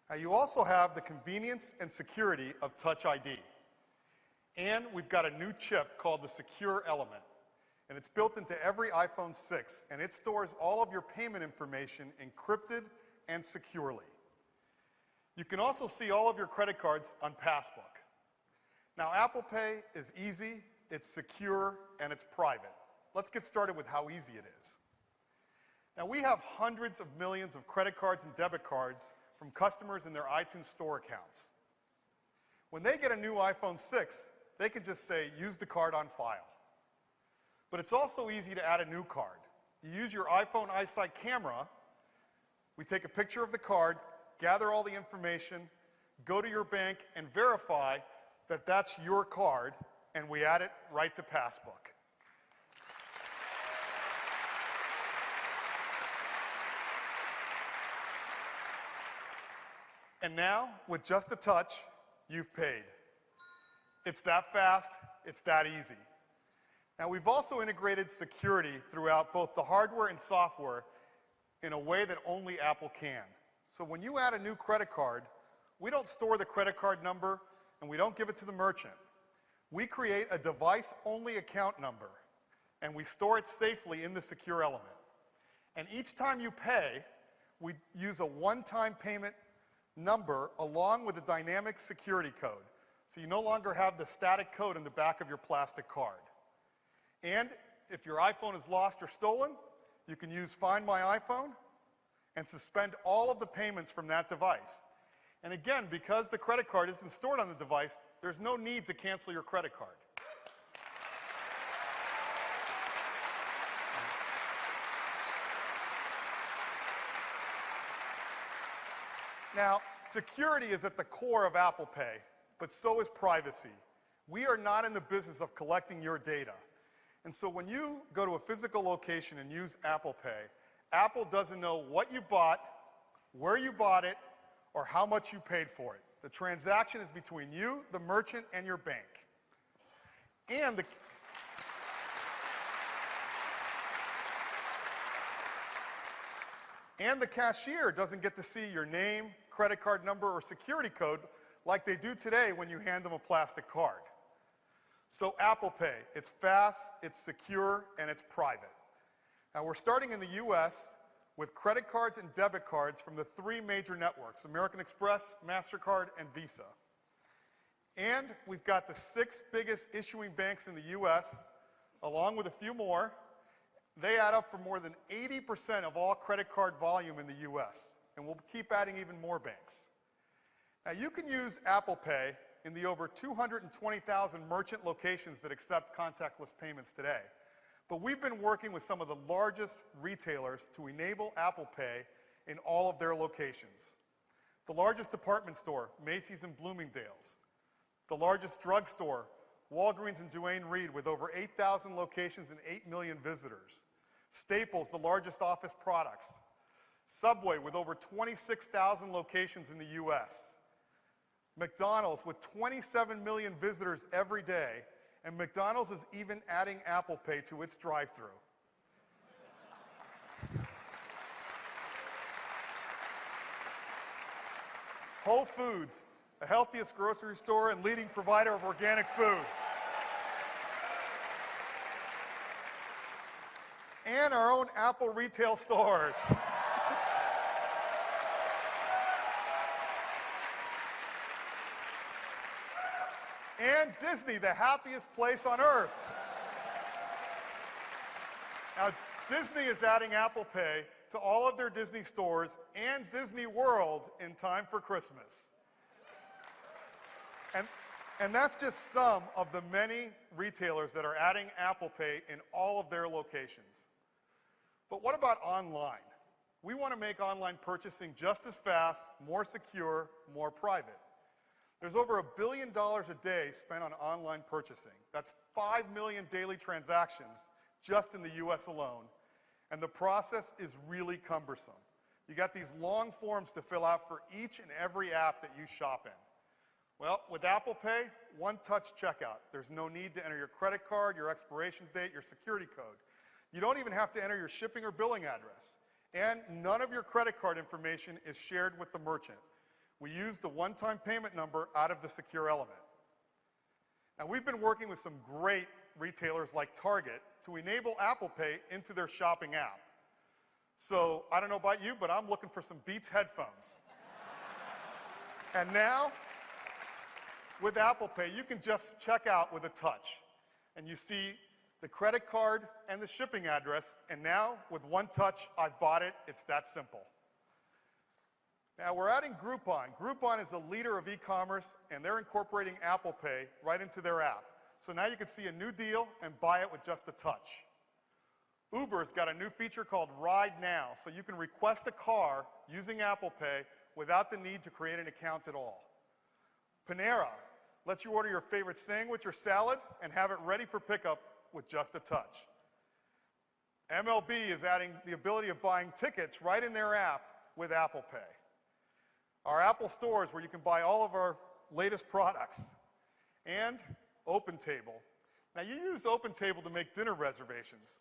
Now, you also have the convenience and security of Touch ID. And we've got a new chip called the Secure Element. And it's built into every iPhone 6, and it stores all of your payment information encrypted and securely. You can also see all of your credit cards on Passbook. Now, Apple Pay is easy, it's secure, and it's private. Let's get started with how easy it is. Now, we have hundreds of millions of credit cards and debit cards from customers in their iTunes Store accounts. When they get a new iPhone 6, they can just say, use the card on file. But it's also easy to add a new card. You use your iPhone iSight camera, we take a picture of the card, gather all the information, go to your bank and verify that that's your card, and we add it right to Passbook. And now, with just a touch, you've paid. It's that fast, it's that easy. Now, we've also integrated security throughout both the hardware and software in a way that only Apple can. So when you add a new credit card, we don't store the credit card number and we don't give it to the merchant. We create a device-only account number and we store it safely in the secure element. And each time you pay, we use a one-time payment number along with a dynamic security code. So you no longer have the static code in the back of your plastic card. And if your iPhone is lost or stolen, you can use Find My iPhone and suspend all of the payments from that device. And again, because the credit card isn't stored on the device, there's no need to cancel your credit card. Now, security is at the core of Apple Pay, but so is privacy. We are not in the business of collecting your data. And so when you go to a physical location and use Apple Pay, Apple doesn't know what you bought, where you bought it, or how much you paid for it. The transaction is between you, the merchant, and your bank. And the cashier doesn't get to see your name, credit card number, or security code like they do today when you hand them a plastic card. So Apple Pay, it's fast, it's secure, and it's private. Now we're starting in the US with credit cards and debit cards from the three major networks, American Express, MasterCard, and Visa. And we've got the 6 biggest issuing banks in the US, along with a few more. They add up for more than 80% of all credit card volume in the US, and we'll keep adding even more banks. Now you can use Apple Pay in the over 220,000 merchant locations that accept contactless payments today. But we've been working with some of the largest retailers to enable Apple Pay in all of their locations. The largest department store, Macy's and Bloomingdale's. The largest drugstore, Walgreens and Duane Reade, with over 8,000 locations and 8 million visitors. Staples, the largest office products. Subway, with over 26,000 locations in the US. McDonald's, with 27 million visitors every day, and McDonald's is even adding Apple Pay to its drive-thru. Whole Foods, the healthiest grocery store and leading provider of organic food. And our own Apple retail stores. And Disney, the happiest place on earth. Now, Disney is adding Apple Pay to all of their Disney stores and Disney World in time for Christmas. And that's just some of the many retailers that are adding Apple Pay in all of their locations. But what about online? We want to make online purchasing just as fast, more secure, more private. There's over $1 billion a day spent on online purchasing. That's 5 million daily transactions just in the US alone. And the process is really cumbersome. You got these long forms to fill out for each and every app that you shop in. Well, with Apple Pay, one-touch checkout. There's no need to enter your credit card, your expiration date, your security code. You don't even have to enter your shipping or billing address. And none of your credit card information is shared with the merchant. We use the one-time payment number out of the secure element. Now, we've been working with some great retailers like Target to enable Apple Pay into their shopping app. So I don't know about you, but I'm looking for some Beats headphones. And now, with Apple Pay, you can just check out with a touch. And you see the credit card and the shipping address, and now, with one touch, I've bought it. It's that simple. Now, we're adding Groupon. Groupon is the leader of e-commerce, and they're incorporating Apple Pay right into their app. So now you can see a new deal and buy it with just a touch. Uber's got a new feature called Ride Now, so you can request a car using Apple Pay without the need to create an account at all. Panera lets you order your favorite sandwich or salad and have it ready for pickup with just a touch. MLB is adding the ability of buying tickets right in their app with Apple Pay. Our Apple stores where you can buy all of our latest products. And OpenTable. Now, you use OpenTable to make dinner reservations,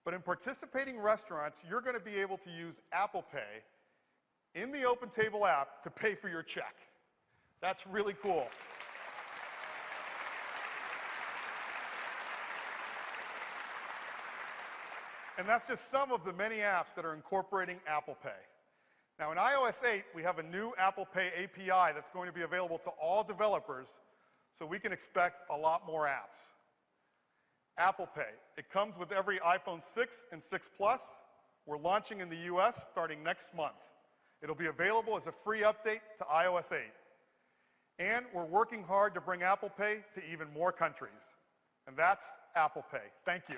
but in participating restaurants, you're going to be able to use Apple Pay in the OpenTable app to pay for your check. That's really cool. And that's just some of the many apps that are incorporating Apple Pay. Now, in iOS 8, we have a new Apple Pay API that's going to be available to all developers, so we can expect a lot more apps. Apple Pay. It comes with every iPhone 6 and 6 Plus. We're launching in the US starting next month. It'll be available as a free update to iOS 8. And we're working hard to bring Apple Pay to even more countries. And that's Apple Pay. Thank you.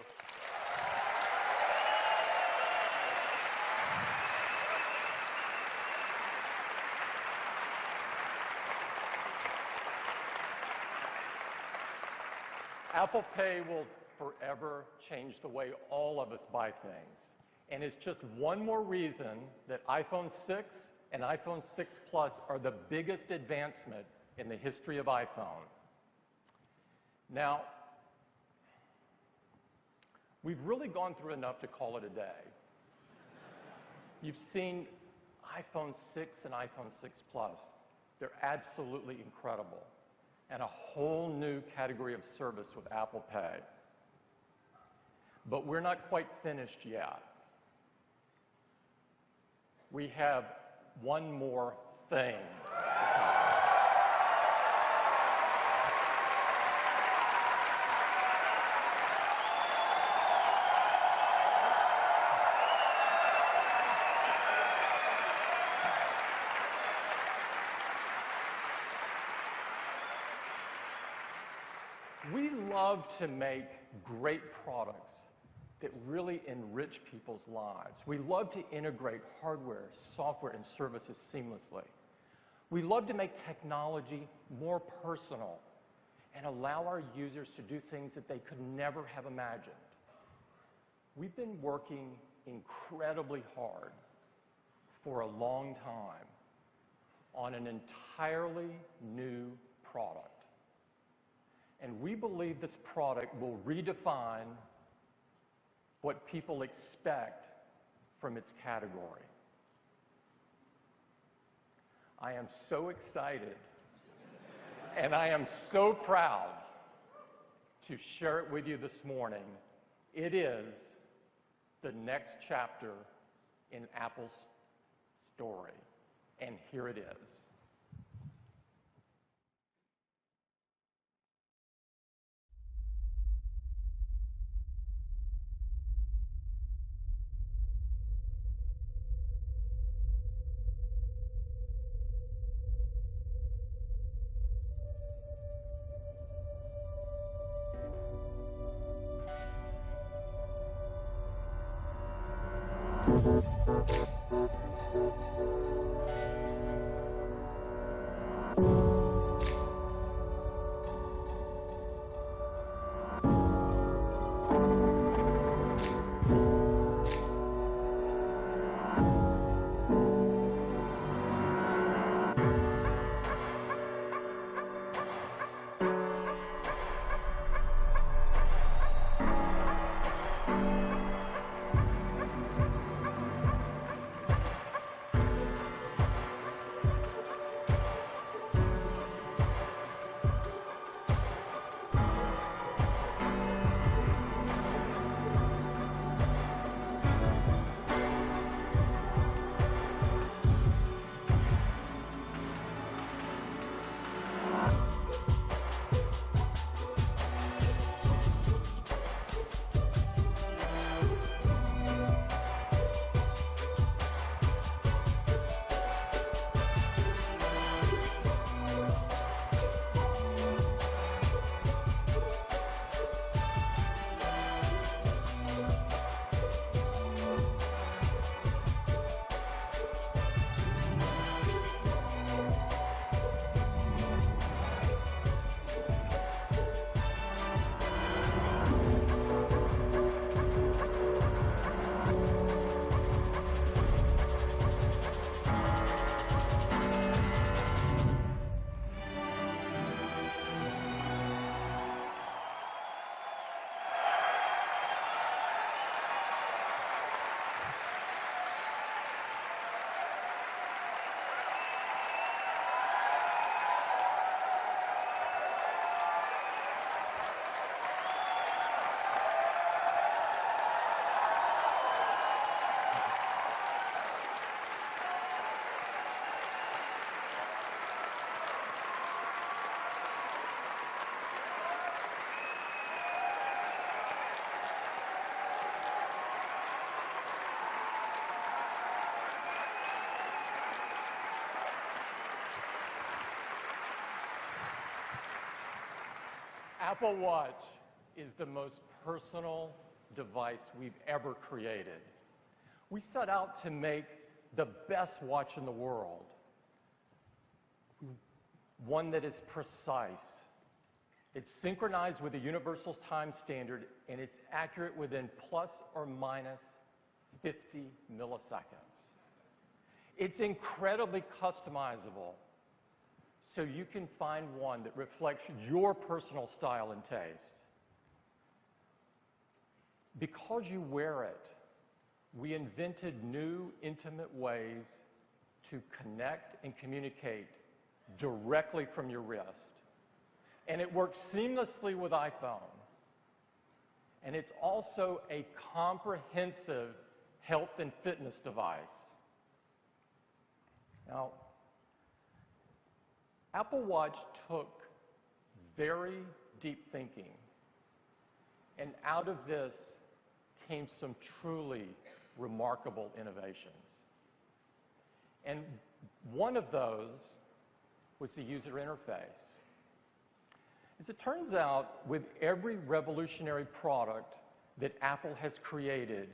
Apple Pay will forever change the way all of us buy things. And it's just one more reason that iPhone 6 and iPhone 6 Plus are the biggest advancement in the history of iPhone. Now, we've really gone through enough to call it a day. You've seen iPhone 6 and iPhone 6 Plus. They're absolutely incredible. And a whole new category of service with Apple Pay. But we're not quite finished yet. We have one more thing. We love to make great products that really enrich people's lives. We love to integrate hardware, software, and services seamlessly. We love to make technology more personal and allow our users to do things that they could never have imagined. We've been working incredibly hard for a long time on an entirely new product. And we believe this product will redefine what people expect from its category. I am so excited and I am so proud to share it with you this morning. It is the next chapter in Apple's story, and here it is. Apple Watch is the most personal device we've ever created. We set out to make the best watch in the world, one that is precise. It's synchronized with the universal time standard, and it's accurate within plus or minus 50 milliseconds. It's incredibly customizable, so you can find one that reflects your personal style and taste. Because you wear it, we invented new, intimate ways to connect and communicate directly from your wrist. And it works seamlessly with iPhone. And it's also a comprehensive health and fitness device. Now, Apple Watch took very deep thinking, and out of this came some truly remarkable innovations. And one of those was the user interface. As it turns out, with every revolutionary product that Apple has created,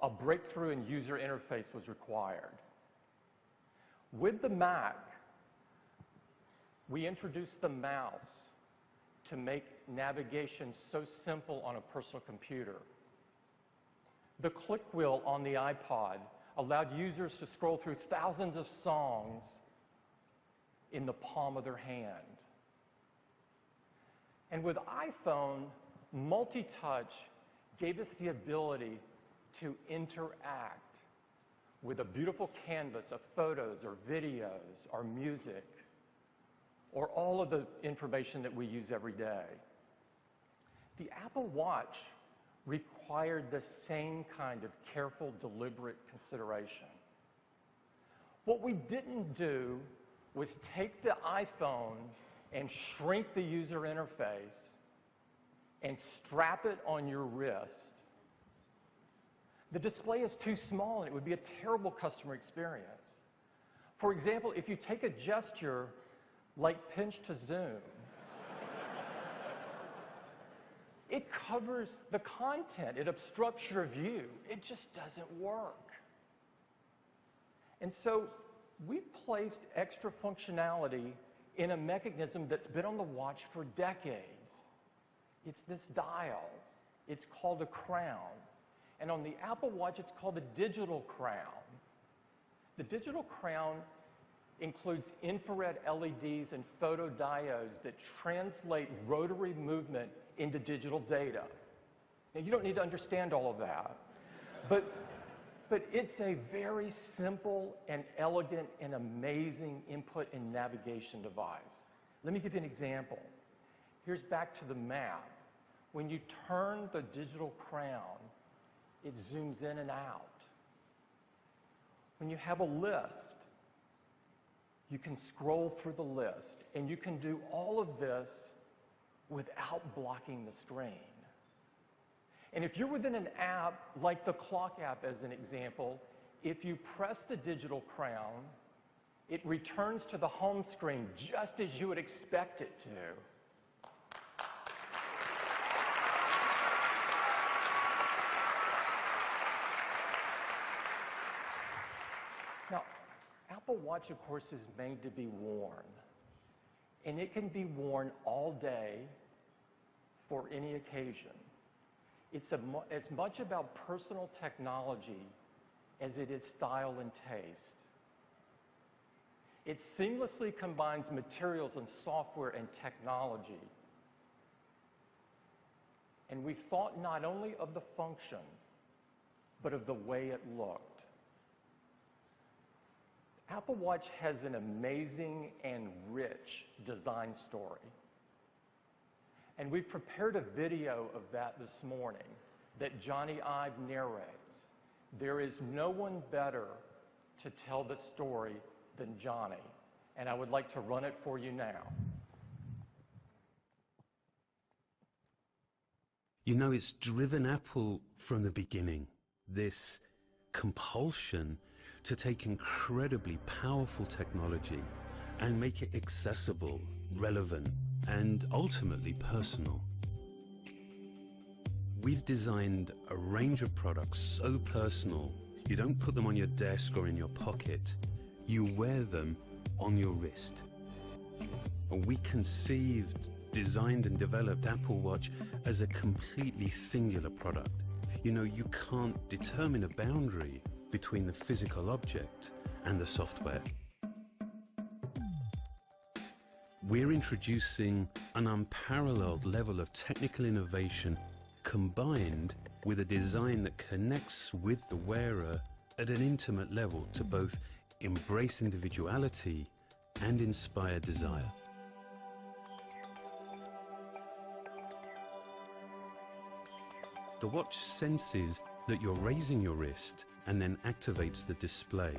a breakthrough in user interface was required. With the Mac, we introduced the mouse to make navigation so simple on a personal computer. The click wheel on the iPod allowed users to scroll through thousands of songs in the palm of their hand. And with iPhone, multi-touch gave us the ability to interact with a beautiful canvas of photos or videos or music or all of the information that we use every day. The Apple Watch required the same kind of careful, deliberate consideration. What we didn't do was take the iPhone and shrink the user interface and strap it on your wrist. The display is too small and it would be a terrible customer experience. For example, if you take a gesture like pinch to zoom, it covers the content, it obstructs your view. It just doesn't work. And so we placed extra functionality in a mechanism that's been on the watch for decades. It's this dial. It's called a crown. And on the Apple Watch, it's called a digital crown. The digital crown includes infrared LEDs and photodiodes that translate rotary movement into digital data. Now, you don't need to understand all of that, but it's a very simple and elegant and amazing input and navigation device. Let me give you an example. Here's back to the map. When you turn the digital crown, it zooms in and out. When you have a list, you can scroll through the list, and you can do all of this without blocking the screen. And if you're within an app, like the clock app as an example, if you press the digital crown, it returns to the home screen just as you would expect it to. Now, Apple Watch, of course, is made to be worn. And it can be worn all day for any occasion. It's as much about personal technology as it is style and taste. It seamlessly combines materials and software and technology. And we thought not only of the function, but of the way it looked. Apple Watch has an amazing and rich design story. And we've prepared a video of that this morning that Johnny Ive narrates. There is no one better to tell the story than Johnny, and I would like to run it for you now. You know, it's driven Apple from the beginning, this compulsion to take incredibly powerful technology and make it accessible, relevant, and ultimately personal. We've designed a range of products so personal, you don't put them on your desk or in your pocket, you wear them on your wrist. And we conceived, designed and developed Apple Watch as a completely singular product. You know, you can't determine a boundary between the physical object and the software. We're introducing an unparalleled level of technical innovation combined with a design that connects with the wearer at an intimate level to both embrace individuality and inspire desire. The watch senses that you're raising your wrist and then activates the display.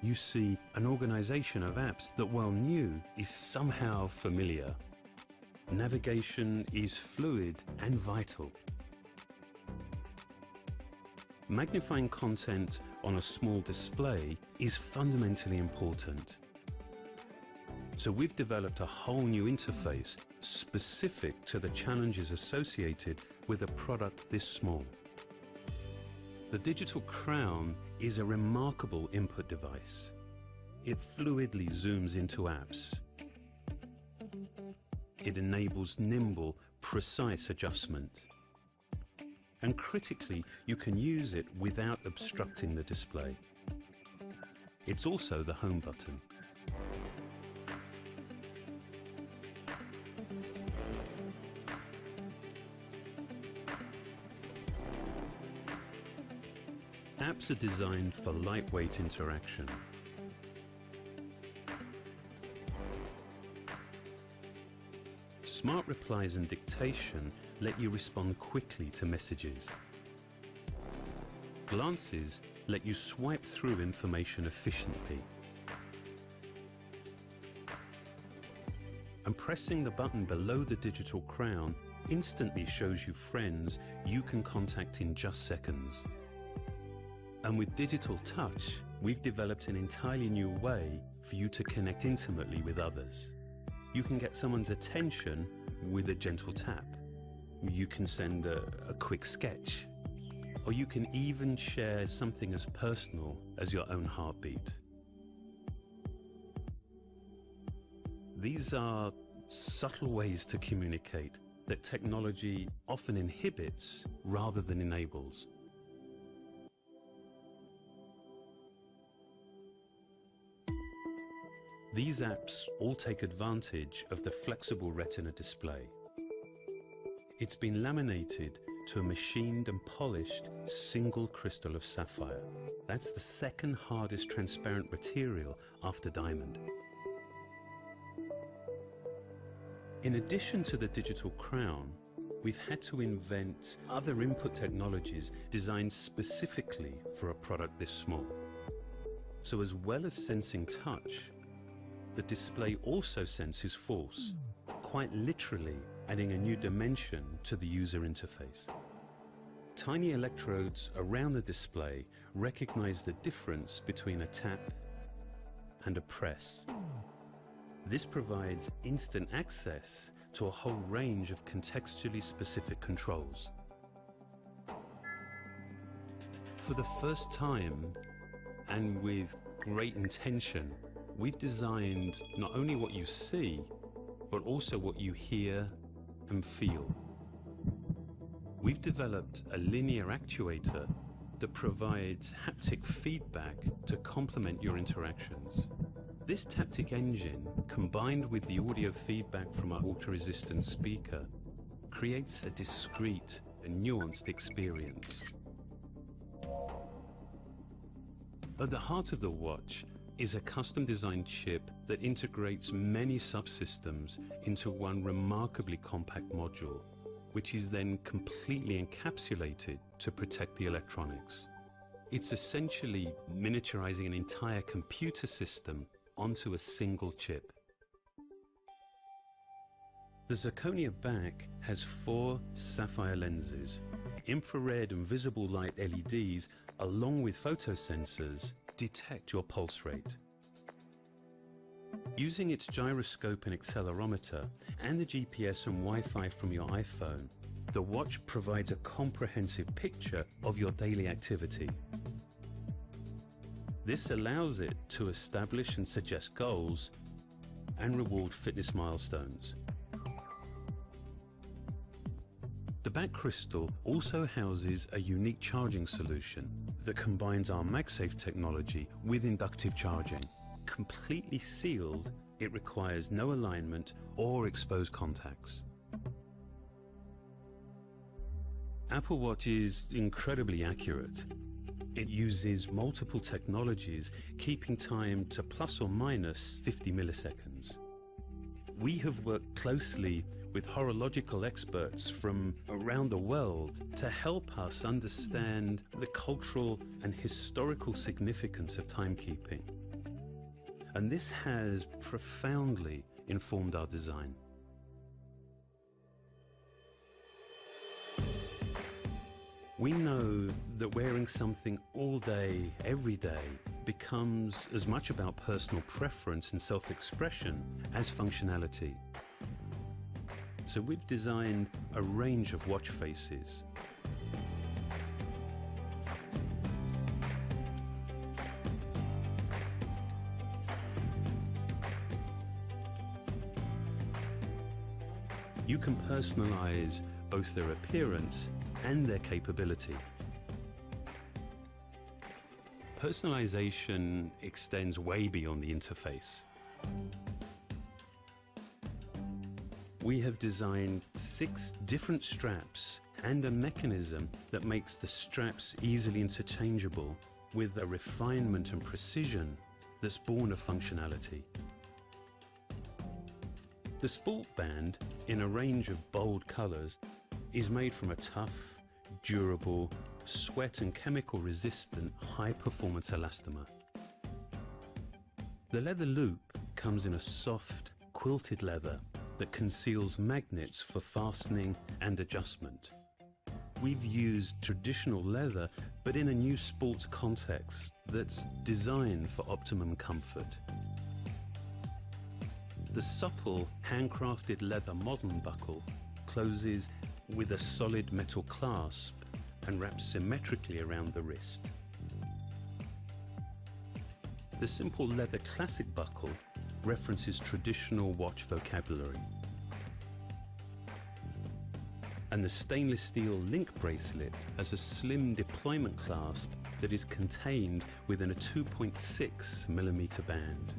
You see an organization of apps that, while new, is somehow familiar. Navigation is fluid and vital. Magnifying content on a small display is fundamentally important. So we've developed a whole new interface specific to the challenges associated with a product this small. The digital crown is a remarkable input device. It fluidly zooms into apps. It enables nimble, precise adjustment. And critically, you can use it without obstructing the display. It's also the home button. Apps are designed for lightweight interaction. Smart replies and dictation let you respond quickly to messages. Glances let you swipe through information efficiently. And pressing the button below the digital crown instantly shows you friends you can contact in just seconds. And with digital touch, we've developed an entirely new way for you to connect intimately with others. You can get someone's attention with a gentle tap. You can send a quick sketch. Or you can even share something as personal as your own heartbeat. These are subtle ways to communicate that technology often inhibits rather than enables. These apps all take advantage of the flexible retina display. It's been laminated to a machined and polished single crystal of sapphire. That's the second hardest transparent material after diamond. In addition to the digital crown, we've had to invent other input technologies designed specifically for a product this small. So as well as sensing touch, the display also senses force, quite literally adding a new dimension to the user interface. Tiny electrodes around the display recognize the difference between a tap and a press. This provides instant access to a whole range of contextually specific controls. For the first time, and with great intention, we've designed not only what you see, but also what you hear and feel. We've developed a linear actuator that provides haptic feedback to complement your interactions. This taptic engine, combined with the audio feedback from our water-resistant speaker, creates a discrete and nuanced experience. At the heart of the watch is a custom-designed chip that integrates many subsystems into one remarkably compact module, which is then completely encapsulated to protect the electronics. It's essentially miniaturizing an entire computer system onto a single chip. The zirconia back has 4 sapphire lenses. Infrared and visible light LEDs, along with photosensors, detect your pulse rate. Using its gyroscope and accelerometer and the GPS and Wi-Fi from your iPhone, the watch provides a comprehensive picture of your daily activity. This allows it to establish and suggest goals and reward fitness milestones. The back crystal also houses a unique charging solution that combines our MagSafe technology with inductive charging. Completely sealed, it requires no alignment or exposed contacts. Apple Watch is incredibly accurate. It uses multiple technologies, keeping time to plus or minus 50 milliseconds. We have worked closely with horological experts from around the world to help us understand the cultural and historical significance of timekeeping. And this has profoundly informed our design. We know that wearing something all day, every day, becomes as much about personal preference and self-expression as functionality. So we've designed a range of watch faces. You can personalize both their appearance and their capability. Personalization extends way beyond the interface. We have designed 6 different straps and a mechanism that makes the straps easily interchangeable with a refinement and precision that's born of functionality. The Sport Band, in a range of bold colors, is made from a tough, durable, sweat and chemical resistant high-performance elastomer. The leather loop comes in a soft, quilted leather that conceals magnets for fastening and adjustment. We've used traditional leather, but in a new sports context that's designed for optimum comfort. The supple, handcrafted leather modern buckle closes with a solid metal clasp and wraps symmetrically around the wrist. The simple leather classic buckle references traditional watch vocabulary. And the stainless steel link bracelet has a slim deployment clasp that is contained within a 2.6mm band.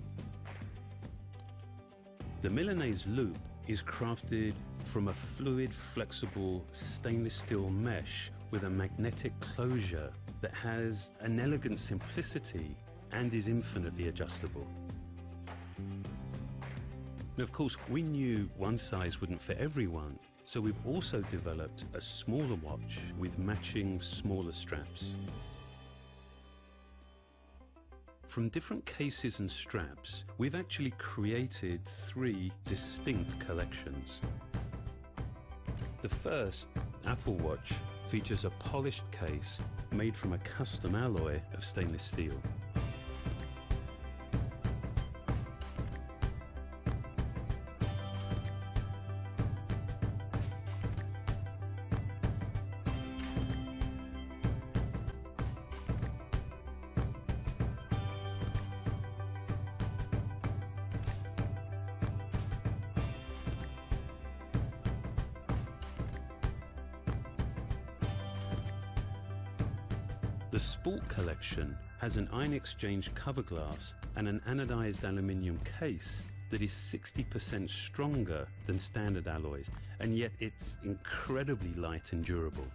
The Milanese loop is crafted from a fluid, flexible stainless steel mesh with a magnetic closure that has an elegant simplicity and is infinitely adjustable. And of course, we knew one size wouldn't fit everyone, so we've also developed a smaller watch with matching smaller straps. From different cases and straps, we've actually created 3 distinct collections. The first, Apple Watch, features a polished case made from a custom alloy of stainless steel. The Sport collection has an ion exchange cover glass and an anodized aluminium case that is 60% stronger than standard alloys, and yet it's incredibly light and durable.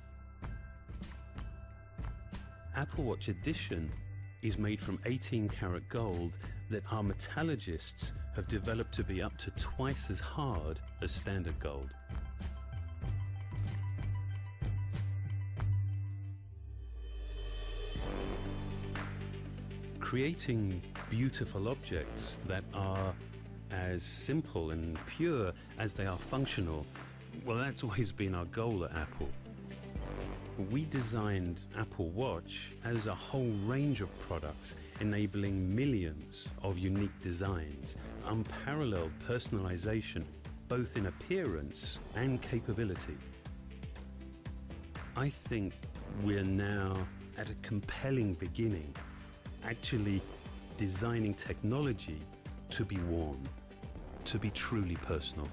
Apple Watch Edition is made from 18-karat gold that our metallurgists have developed to be up to twice as hard as standard gold. Creating beautiful objects that are as simple and pure as they are functional, well, that's always been our goal at Apple. We designed Apple Watch as a whole range of products enabling millions of unique designs, unparalleled personalization, both in appearance and capability. I think we're now at a compelling beginning, actually designing technology to be worn, to be truly personal.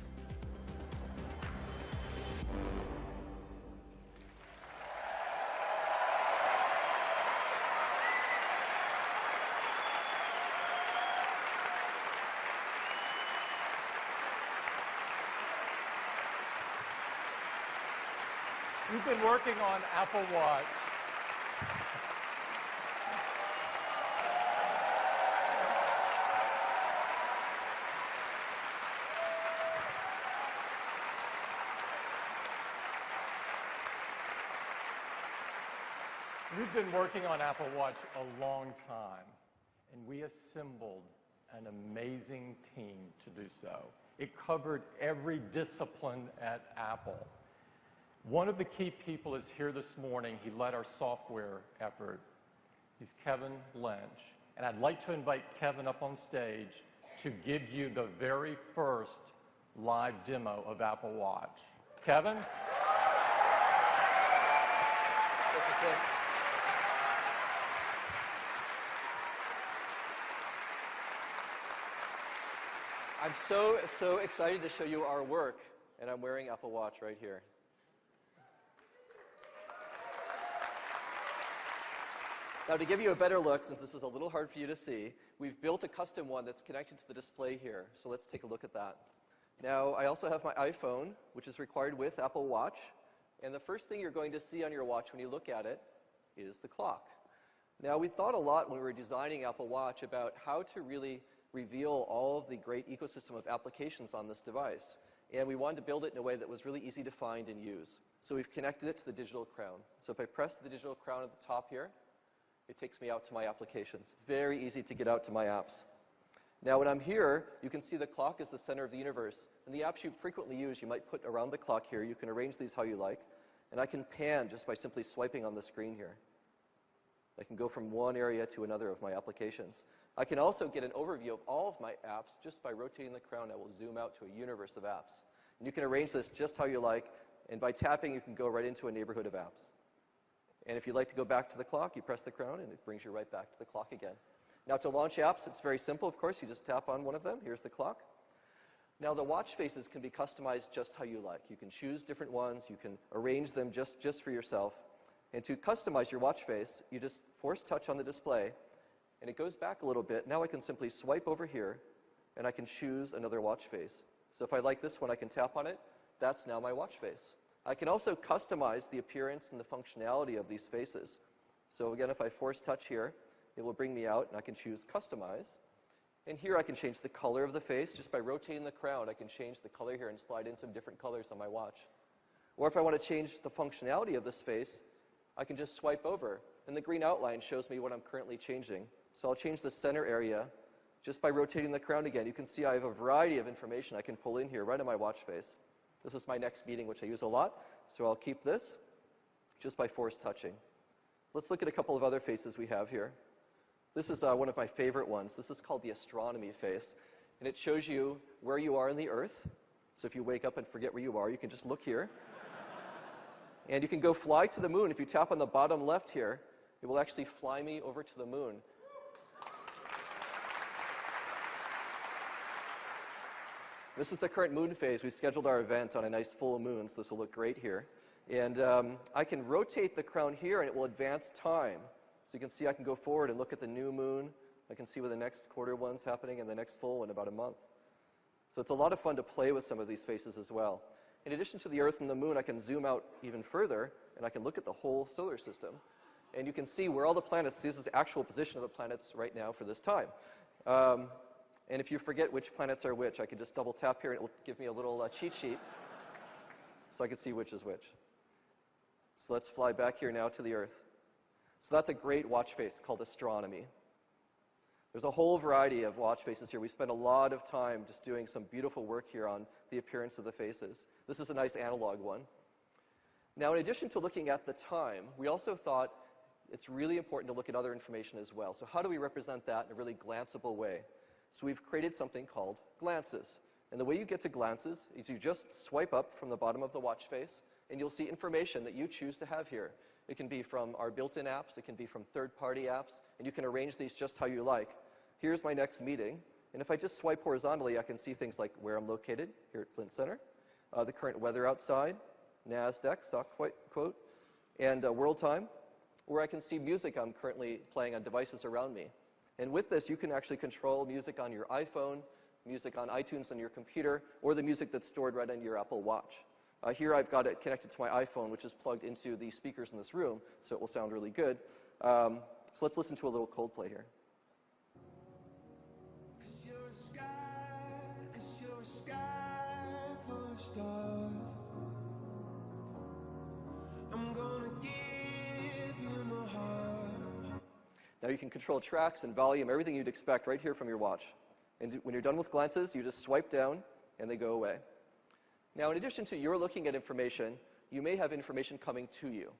You've been working on Apple Watch. We've been working on Apple Watch a long time, and we assembled an amazing team to do so. It covered every discipline at Apple. One of the key people is here this morning. He led our software effort. He's Kevin Lynch. And I'd like to invite Kevin up on stage to give you the very first live demo of Apple Watch. Kevin? I'm so excited to show you our work, and I'm wearing Apple Watch right here. Now, to give you a better look, since this is a little hard for you to see, we've built a custom one that's connected to the display here. So let's take a look at that. Now, I also have my iPhone, which is required with Apple Watch. And the first thing you're going to see on your watch when you look at it is the clock. Now, we thought a lot when we were designing Apple Watch about how to really reveal all of the great ecosystem of applications on this device. And we wanted to build it in a way that was really easy to find and use. So we've connected it to the digital crown. So if I press the digital crown at the top here, it takes me out to my applications. Very easy to get out to my apps. Now, when I'm here, you can see the clock is the center of the universe. And the apps you frequently use, you might put around the clock here. You can arrange these how you like. And I can pan just by simply swiping on the screen here. I can go from one area to another of my applications. I can also get an overview of all of my apps just by rotating the crown. I will zoom out to a universe of apps. And you can arrange this just how you like. And by tapping, you can go right into a neighborhood of apps. And if you'd like to go back to the clock, you press the crown, and it brings you right back to the clock again. Now, to launch apps, it's very simple, of course. You just tap on one of them. Here's the clock. Now, the watch faces can be customized just how you like. You can choose different ones. You can arrange them just for yourself. And to customize your watch face, you just force touch on the display, and it goes back a little bit. Now I can simply swipe over here, and I can choose another watch face. So if I like this one, I can tap on it. That's now my watch face. I can also customize the appearance and the functionality of these faces. So again, if I force touch here, it will bring me out, and I can choose Customize. And here I can change the color of the face. Just by rotating the crown, I can change the color here and slide in some different colors on my watch. Or if I want to change the functionality of this face, I can just swipe over, and the green outline shows me what I'm currently changing. So I'll change the center area just by rotating the crown again. You can see I have a variety of information I can pull in here right on my watch face. This is my next meeting, which I use a lot, so I'll keep this just by force touching. Let's look at a couple of other faces we have here. This is one of my favorite ones. This is called the astronomy face, and it shows you where you are in the Earth. So if you wake up and forget where you are, you can just look here. And you can go fly to the moon. If you tap on the bottom left here, it will actually fly me over to the moon. This is the current moon phase. We scheduled our event on a nice full moon, so this will look great here. And I can rotate the crown here, and it will advance time. So you can see I can go forward and look at the new moon. I can see where the next quarter one's happening and the next full in about a month. So it's a lot of fun to play with some of these faces as well. In addition to the Earth and the moon, I can zoom out even further, and I can look at the whole solar system. And you can see where all the planets, this is the actual position of the planets right now for this time. And if you forget which planets are which, I can just double tap here, and it will give me a little cheat sheet so I can see which is which. So let's fly back here now to the Earth. So that's a great watch face called astronomy. There's a whole variety of watch faces here. We spent a lot of time just doing some beautiful work here on the appearance of the faces. This is a nice analog one. Now, in addition to looking at the time, we also thought it's really important to look at other information as well. So how do we represent that in a really glanceable way? So we've created something called glances. And the way you get to glances is you just swipe up from the bottom of the watch face, and you'll see information that you choose to have here. It can be from our built-in apps, it can be from third-party apps, and you can arrange these just how you like. Here's my next meeting, and if I just swipe horizontally, I can see things like where I'm located, here at Flint Center, the current weather outside, NASDAQ, stock quote, and world time, where I can see music I'm currently playing on devices around me. And with this, you can actually control music on your iPhone, music on iTunes on your computer, or the music that's stored right on your Apple Watch. Here I've got it connected to my iPhone, which is plugged into the speakers in this room, so it will sound really good. So let's listen to a little Coldplay here. Now you can control tracks and volume, everything you'd expect right here from your watch. And when you're done with glances, you just swipe down and they go away. Now, in addition to your looking at information, you may have information coming to you.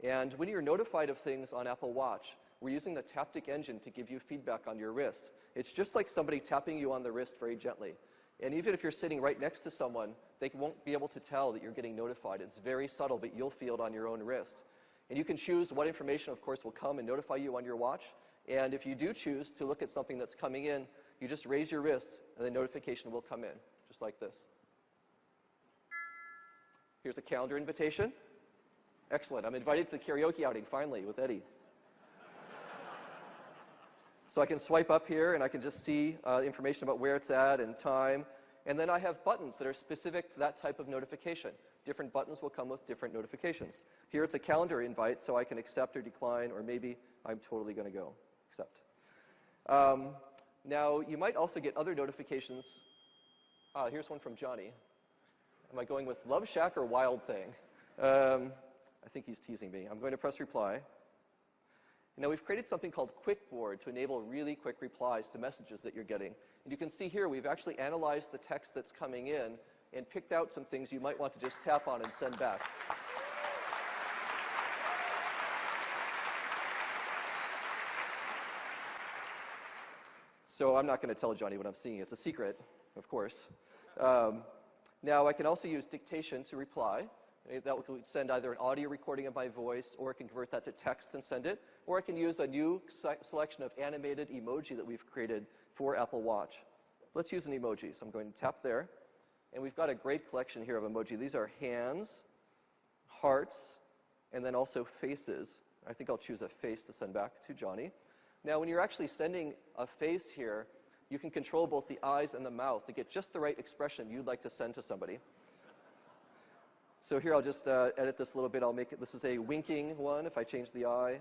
And when you're notified of things on Apple Watch, we're using the Taptic engine to give you feedback on your wrist. It's just like somebody tapping you on the wrist very gently. And even if you're sitting right next to someone, they won't be able to tell that you're getting notified. It's very subtle, but you'll feel it on your own wrist. And you can choose what information, of course, will come and notify you on your watch. And if you do choose to look at something that's coming in, you just raise your wrist, and the notification will come in, just like this. Here's a calendar invitation. Excellent. I'm invited to the karaoke outing, finally, with Eddie. So I can swipe up here, and I can just see information about where it's at and time. And then I have buttons that are specific to that type of notification. Different buttons will come with different notifications. Here it's a calendar invite, so I can accept or decline, or maybe I'm totally going to go accept. Now, you might also get other notifications. Here's one from Johnny. Am I going with Love Shack or Wild Thing? I think he's teasing me. I'm going to press reply. Now, we've created something called QuickBoard to enable really quick replies to messages that you're getting. And you can see here we've actually analyzed the text that's coming in and picked out some things you might want to just tap on and send back. So I'm not going to tell Johnny what I'm seeing. It's a secret, of course. Now, I can also use dictation to reply. That will send either an audio recording of my voice, or I can convert that to text and send it, or I can use a new selection of animated emoji that we've created for Apple Watch. Let's use an emoji. So I'm going to tap there, and we've got a great collection here of emoji. These are hands, hearts, and then also faces. I think I'll choose a face to send back to Johnny. Now, when you're actually sending a face here, you can control both the eyes and the mouth to get just the right expression you'd like to send to somebody. So here I'll just edit this a little bit. I'll make it, this is a winking one if I change the eye.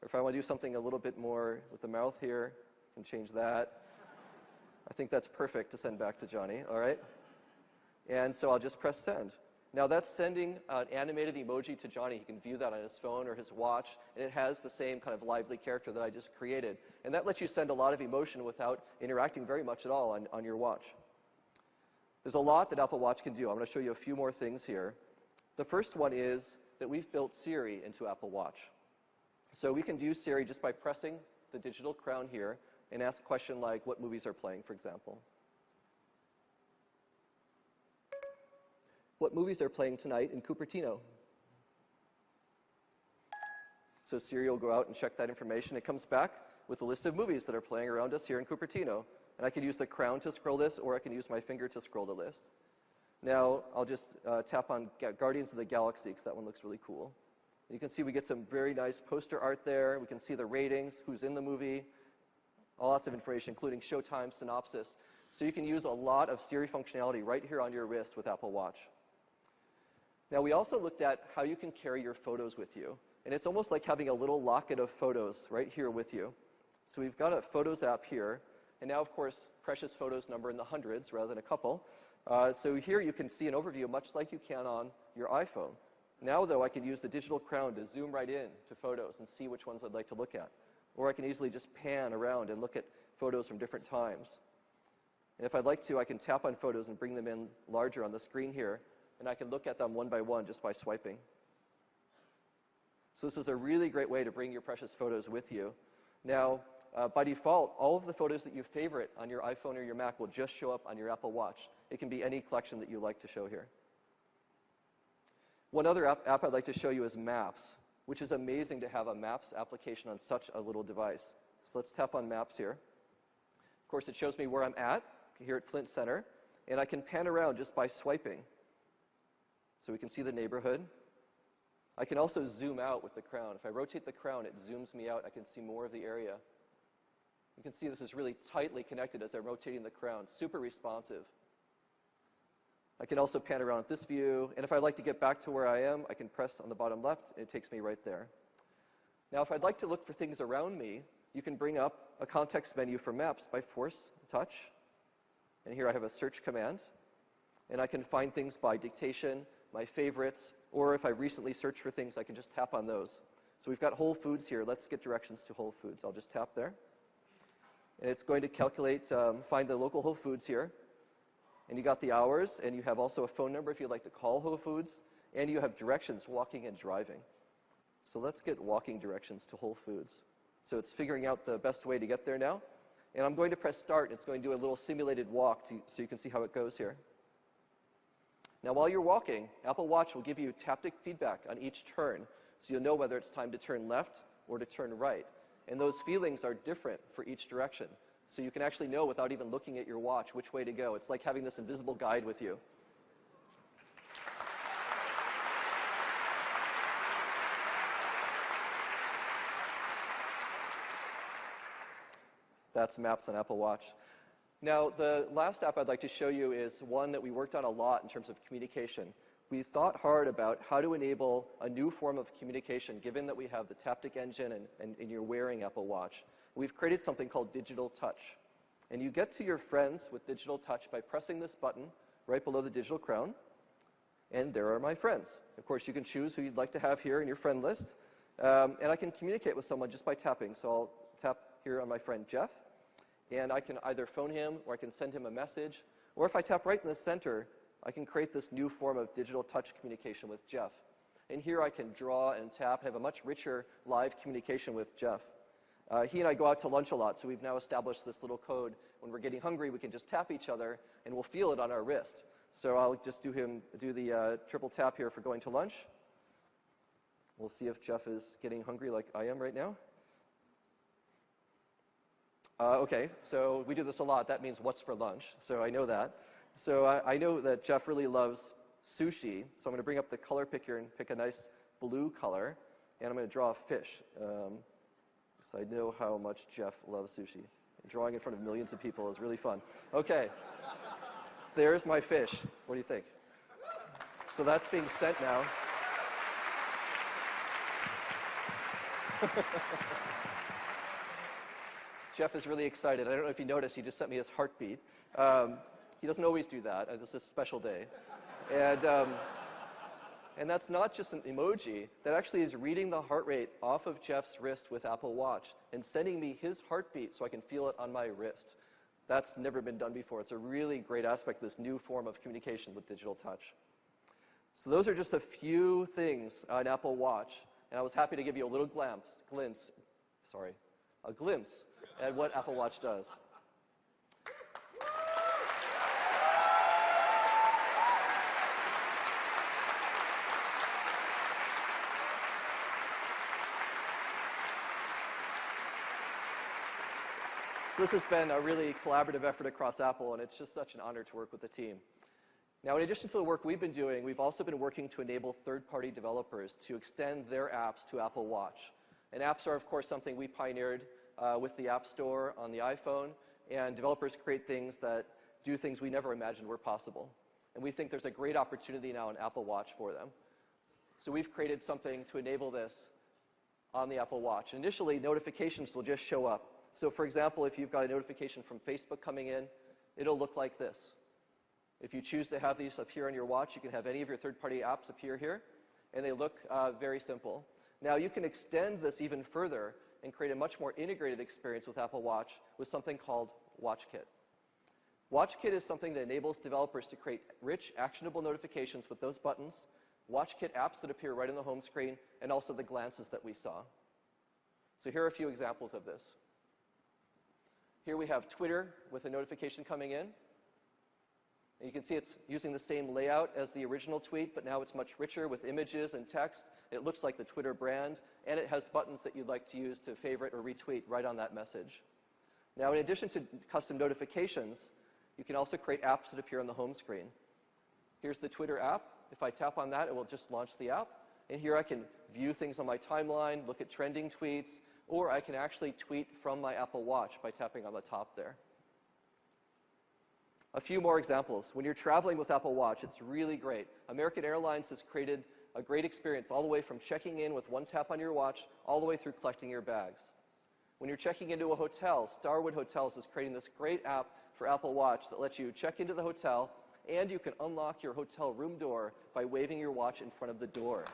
Or if I want to do something a little bit more with the mouth here, I can change that. I think that's perfect to send back to Johnny, all right? And so I'll just press send. Now that's sending an animated emoji to Johnny. He can view that on his phone or his watch, and it has the same kind of lively character that I just created. And that lets you send a lot of emotion without interacting very much at all on your watch. There's a lot that Apple Watch can do. I'm going to show you a few more things here. The first one is that we've built Siri into Apple Watch. So we can do Siri just by pressing the digital crown here and ask a question like, what movies are playing, for example. What movies are playing tonight in Cupertino? So Siri will go out and check that information. It comes back with a list of movies that are playing around us here in Cupertino. And I can use the crown to scroll this, or I can use my finger to scroll the list. Now, I'll just tap on Guardians of the Galaxy, because that one looks really cool. And you can see we get some very nice poster art there. We can see the ratings, who's in the movie, lots of information, including showtime, synopsis. So you can use a lot of Siri functionality right here on your wrist with Apple Watch. Now, we also looked at how you can carry your photos with you. And it's almost like having a little locket of photos right here with you. So we've got a Photos app here. And now, of course, precious photos number in the hundreds rather than a couple. So here you can see an overview much like you can on your iPhone. Now, though, I can use the digital crown to zoom right in to photos and see which ones I'd like to look at. Or I can easily just pan around and look at photos from different times. And if I'd like to, I can tap on photos and bring them in larger on the screen here. And I can look at them one by one just by swiping. So this is a really great way to bring your precious photos with you. Now, by default, all of the photos that you favorite on your iPhone or your Mac will just show up on your Apple Watch. It can be any collection that you like to show here. One other app I'd like to show you is Maps, which is amazing to have a Maps application on such a little device. So let's tap on Maps here. Of course, it shows me where I'm at, here at Flint Center, and I can pan around just by swiping. So we can see the neighborhood. I can also zoom out with the crown. If I rotate the crown, it zooms me out. I can see more of the area. You can see this is really tightly connected as I'm rotating the crown, super responsive. I can also pan around with this view, and if I'd like to get back to where I am, I can press on the bottom left, and it takes me right there. Now, if I'd like to look for things around me, you can bring up a context menu for Maps by force touch. And here I have a search command, and I can find things by dictation, my favorites, or if I recently searched for things, I can just tap on those. So we've got Whole Foods here. Let's get directions to Whole Foods. I'll just tap there. And it's going to calculate, find the local Whole Foods here. And you got the hours, and you have also a phone number if you'd like to call Whole Foods, and you have directions, walking and driving. So let's get walking directions to Whole Foods. So it's figuring out the best way to get there now. And I'm going to press start, and it's going to do a little simulated walk so you can see how it goes here. Now, while you're walking, Apple Watch will give you taptic feedback on each turn, so you'll know whether it's time to turn left or to turn right. And those feelings are different for each direction. So you can actually know without even looking at your watch which way to go. It's like having this invisible guide with you. That's Maps on Apple Watch. Now, the last app I'd like to show you is one that we worked on a lot in terms of communication. We thought hard about how to enable a new form of communication, given that we have the taptic engine and you're wearing Apple Watch. We've created something called Digital Touch. And you get to your friends with Digital Touch by pressing this button right below the digital crown. And there are my friends. Of course, you can choose who you'd like to have here in your friend list. And I can communicate with someone just by tapping. So I'll tap here on my friend Jeff. And I can either phone him or I can send him a message. Or if I tap right in the center, I can create this new form of digital touch communication with Jeff. And here I can draw and tap and have a much richer live communication with Jeff. He and I go out to lunch a lot, so we've now established this little code. When we're getting hungry, we can just tap each other, and we'll feel it on our wrist. So I'll just do the triple tap here for going to lunch. We'll see if Jeff is getting hungry like I am right now. Okay, so we do this a lot. That means what's for lunch, so I know that. So I know that Jeff really loves sushi, so I'm going to bring up the color picker and pick a nice blue color, and I'm going to draw a fish. So I know how much Jeff loves sushi. Drawing in front of millions of people is really fun. Okay, there's my fish. What do you think? So that's being sent now. Jeff is really excited. I don't know if you noticed, he just sent me his heartbeat. He doesn't always do that. This is a special day. And that's not just an emoji. That actually is reading the heart rate off of Jeff's wrist with Apple Watch and sending me his heartbeat so I can feel it on my wrist. That's never been done before. It's a really great aspect of this new form of communication with digital touch. So those are just a few things on Apple Watch. And I was happy to give you a little glimpse at what Apple Watch does. So this has been a really collaborative effort across Apple, and it's just such an honor to work with the team. Now, in addition to the work we've been doing, we've also been working to enable third-party developers to extend their apps to Apple Watch. And apps are, of course, something we pioneered with the App Store on the iPhone, and developers create things that do things we never imagined were possible. And we think there's a great opportunity now in Apple Watch for them. So we've created something to enable this on the Apple Watch. Initially, notifications will just show up. So for example, if you've got a notification from Facebook coming in, it'll look like this. If you choose to have these appear on your watch, you can have any of your third-party apps appear here, and they look very simple. Now, you can extend this even further and create a much more integrated experience with Apple Watch with something called WatchKit. WatchKit is something that enables developers to create rich, actionable notifications with those buttons WatchKit apps that appear right on the home screen, and also the glances that we saw. So here are a few examples of this. Here we have Twitter with a notification coming in. And you can see it's using the same layout as the original tweet, but now it's much richer with images and text. It looks like the Twitter brand, and it has buttons that you'd like to use to favorite or retweet right on that message. Now, in addition to custom notifications, you can also create apps that appear on the home screen. Here's the Twitter app. If I tap on that, it will just launch the app. And here I can view things on my timeline, look at trending tweets, or I can actually tweet from my Apple Watch by tapping on the top there. A few more examples. When you're traveling with Apple Watch, it's really great. American Airlines has created a great experience all the way from checking in with one tap on your watch all the way through collecting your bags. When you're checking into a hotel, Starwood Hotels is creating this great app for Apple Watch that lets you check into the hotel, and you can unlock your hotel room door by waving your watch in front of the door.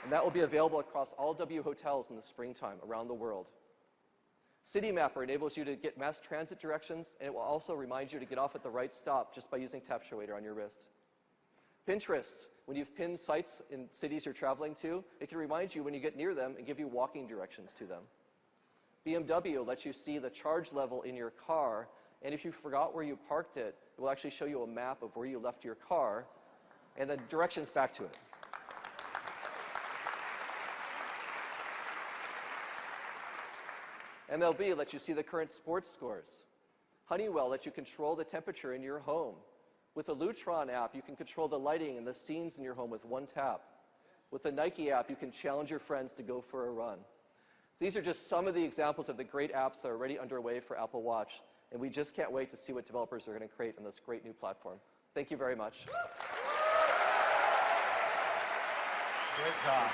And that will be available across all W hotels in the springtime around the world. City Mapper enables you to get mass transit directions, and it will also remind you to get off at the right stop just by using Tap Show Waiter on your wrist. Pinterest, when you've pinned sites in cities you're traveling to, it can remind you when you get near them and give you walking directions to them. BMW lets you see the charge level in your car, and if you forgot where you parked it, it will actually show you a map of where you left your car and the directions back to it. MLB lets you see the current sports scores. Honeywell lets you control the temperature in your home. With the Lutron app, you can control the lighting and the scenes in your home with one tap. With the Nike app, you can challenge your friends to go for a run. These are just some of the examples of the great apps that are already underway for Apple Watch, and we just can't wait to see what developers are going to create on this great new platform. Thank you very much. Great job.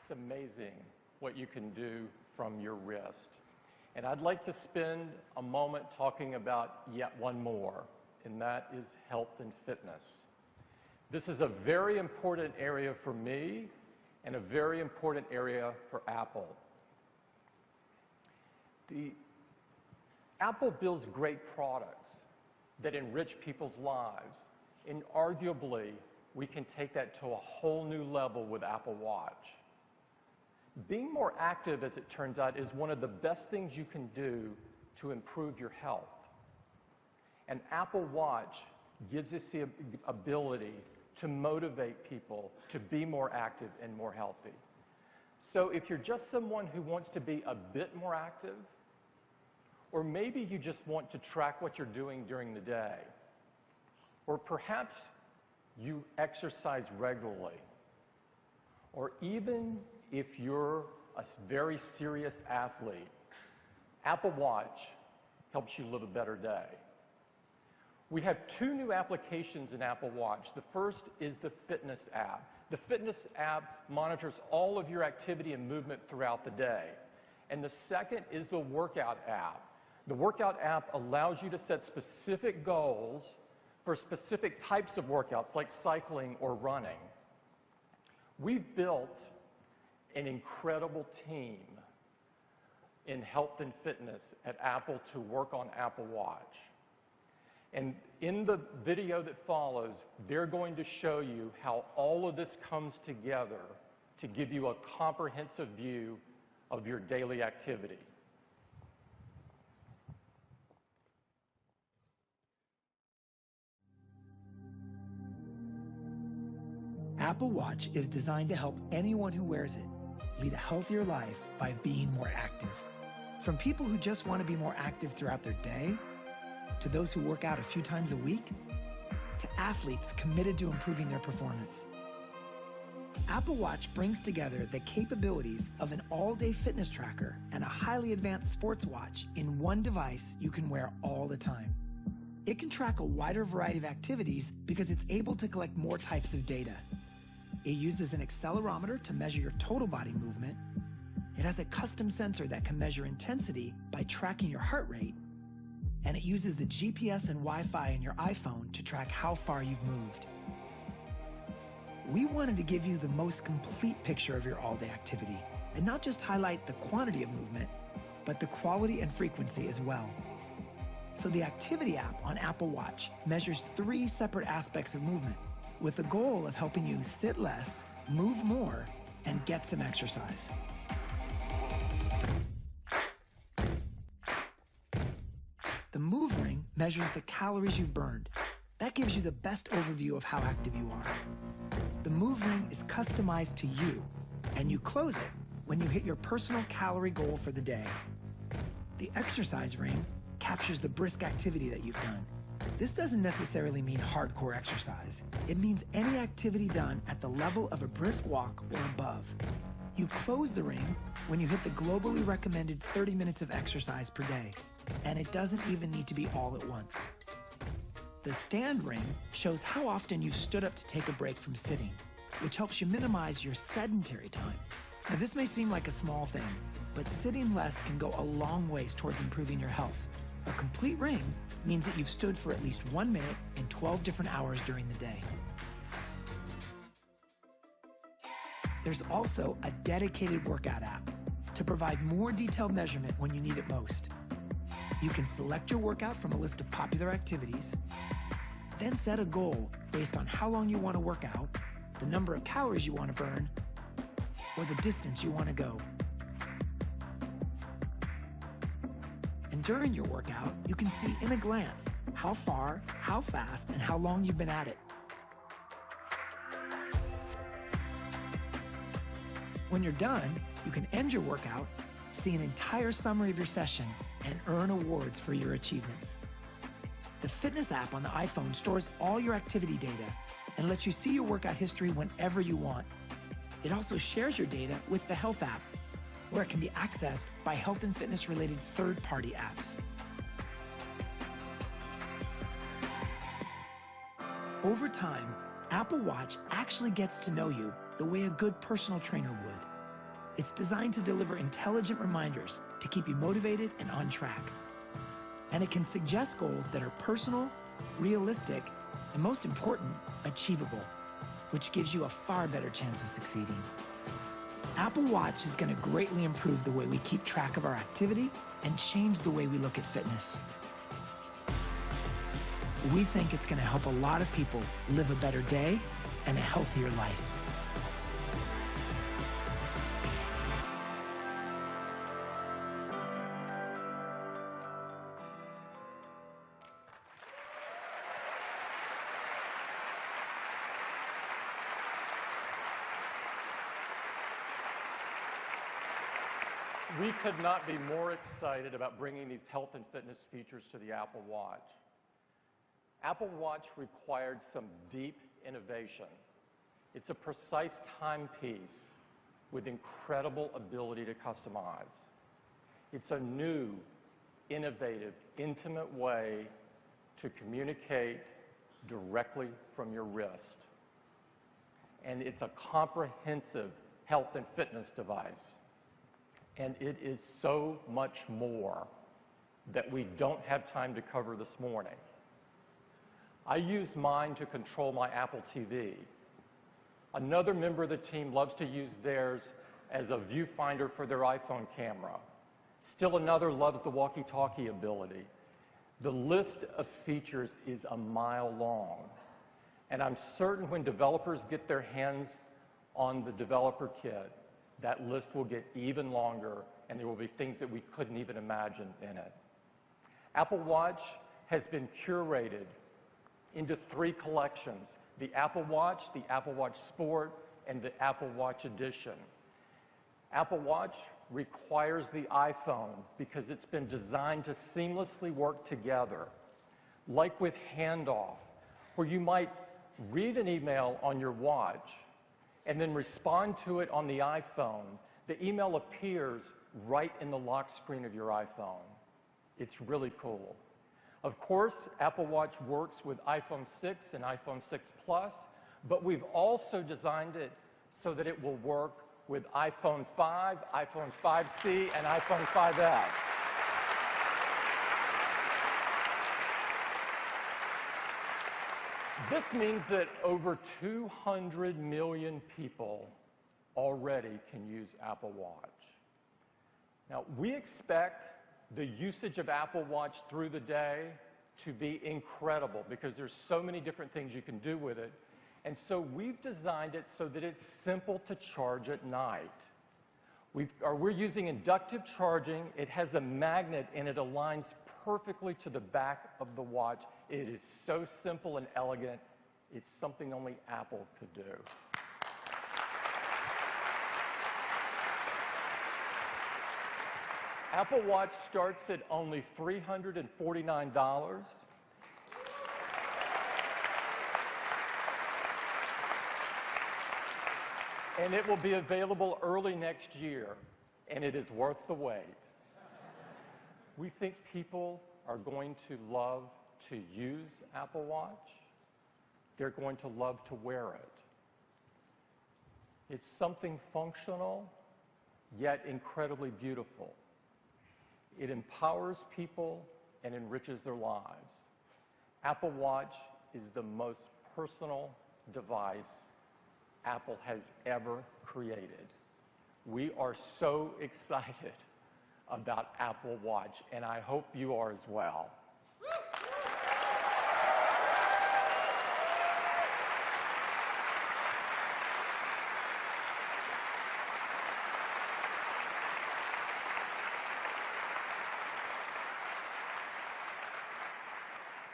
It's amazing what you can do from your wrist. And I'd like to spend a moment talking about yet one more, and that is health and fitness. This is a very important area for me and a very important area for Apple. Apple builds great products that enrich people's lives, and arguably we can take that to a whole new level with Apple Watch. Being more active, as it turns out, is one of the best things you can do to improve your health. And Apple Watch gives us the ability to motivate people to be more active and more healthy. So if you're just someone who wants to be a bit more active, or maybe you just want to track what you're doing during the day, or perhaps you exercise regularly, or even if you're a very serious athlete, Apple Watch helps you live a better day. We have two new applications in Apple Watch. The first is the Fitness app. The Fitness app monitors all of your activity and movement throughout the day. And the second is the Workout app. The Workout app allows you to set specific goals for specific types of workouts, like cycling or running. We've built an incredible team in health and fitness at Apple to work on Apple Watch. And in the video that follows, they're going to show you how all of this comes together to give you a comprehensive view of your daily activity. Apple Watch is designed to help anyone who wears it lead a healthier life by being more active. From people who just want to be more active throughout their day, to those who work out a few times a week, to athletes committed to improving their performance. Apple Watch brings together the capabilities of an all-day fitness tracker and a highly advanced sports watch in one device you can wear all the time. It can track a wider variety of activities because it's able to collect more types of data. It uses an accelerometer to measure your total body movement. It has a custom sensor that can measure intensity by tracking your heart rate. and it uses the GPS and Wi-Fi in your iPhone to track how far you've moved. We wanted to give you the most complete picture of your all-day activity, and not just highlight the quantity of movement, but the quality and frequency as well. So the Activity app on Apple Watch measures 3 separate aspects of movement, with the goal of helping you sit less, move more, and get some exercise. The Move Ring measures the calories you've burned. That gives you the best overview of how active you are. The Move Ring is customized to you, and you close it when you hit your personal calorie goal for the day. The Exercise Ring captures the brisk activity that you've done. This doesn't necessarily mean hardcore exercise. It means any activity done at the level of a brisk walk or above. You close the ring when you hit the globally recommended 30 minutes of exercise per day, and it doesn't even need to be all at once. The Stand Ring shows how often you've stood up to take a break from sitting, which helps you minimize your sedentary time. Now, this may seem like a small thing, but sitting less can go a long ways towards improving your health. A complete ring means that you've stood for at least 1 minute in 12 different hours during the day. There's also a dedicated workout app to provide more detailed measurement when you need it most. You can select your workout from a list of popular activities, then set a goal based on how long you want to work out, the number of calories you want to burn, or the distance you want to go. And during your workout, you can see in a glance how far, how fast, and how long you've been at it. When you're done, you can end your workout, see an entire summary of your session, and earn awards for your achievements. The Fitness app on the iPhone stores all your activity data and lets you see your workout history whenever you want. It also shares your data with the Health app, where it can be accessed by health and fitness-related third-party apps. Over time, Apple Watch actually gets to know you the way a good personal trainer would. It's designed to deliver intelligent reminders to keep you motivated and on track. And it can suggest goals that are personal, realistic, and most important, achievable, which gives you a far better chance of succeeding. Apple Watch is going to greatly improve the way we keep track of our activity and change the way we look at fitness. We think it's going to help a lot of people live a better day and a healthier life. We could not be more excited about bringing these health and fitness features to the Apple Watch. Apple Watch required some deep innovation. It's a precise timepiece with incredible ability to customize. It's a new, innovative, intimate way to communicate directly from your wrist. And it's a comprehensive health and fitness device. And it is so much more that we don't have time to cover this morning. I use mine to control my Apple TV. Another member of the team loves to use theirs as a viewfinder for their iPhone camera. Still another loves the walkie-talkie ability. The list of features is a mile long. And I'm certain when developers get their hands on the developer kit, that list will get even longer, and there will be things that we couldn't even imagine in it. Apple Watch has been curated into 3 collections: the Apple Watch Sport, and the Apple Watch Edition. Apple Watch requires the iPhone because it's been designed to seamlessly work together, like with handoff, where you might read an email on your watch and then respond to it on the iPhone. The email appears right in the lock screen of your iPhone. It's really cool. Of course, Apple Watch works with iPhone 6 and iPhone 6 Plus, but we've also designed it so that it will work with iPhone 5, iPhone 5C, and iPhone 5S. This means that over 200 million people already can use Apple Watch. Now, we expect the usage of Apple Watch through the day to be incredible because there's so many different things you can do with it. And so we've designed it so that it's simple to charge at night. We're using inductive charging. It has a magnet and it aligns perfectly to the back of the watch. It is so simple and elegant. It's something only Apple could do. Apple Watch starts at only $349. And it will be available early next year, and it is worth the wait. We think people are going to love to use Apple Watch. They're going to love to wear it. It's something functional, yet incredibly beautiful. It empowers people and enriches their lives. Apple Watch is the most personal device Apple has ever created. We are so excited about Apple Watch, and I hope you are as well.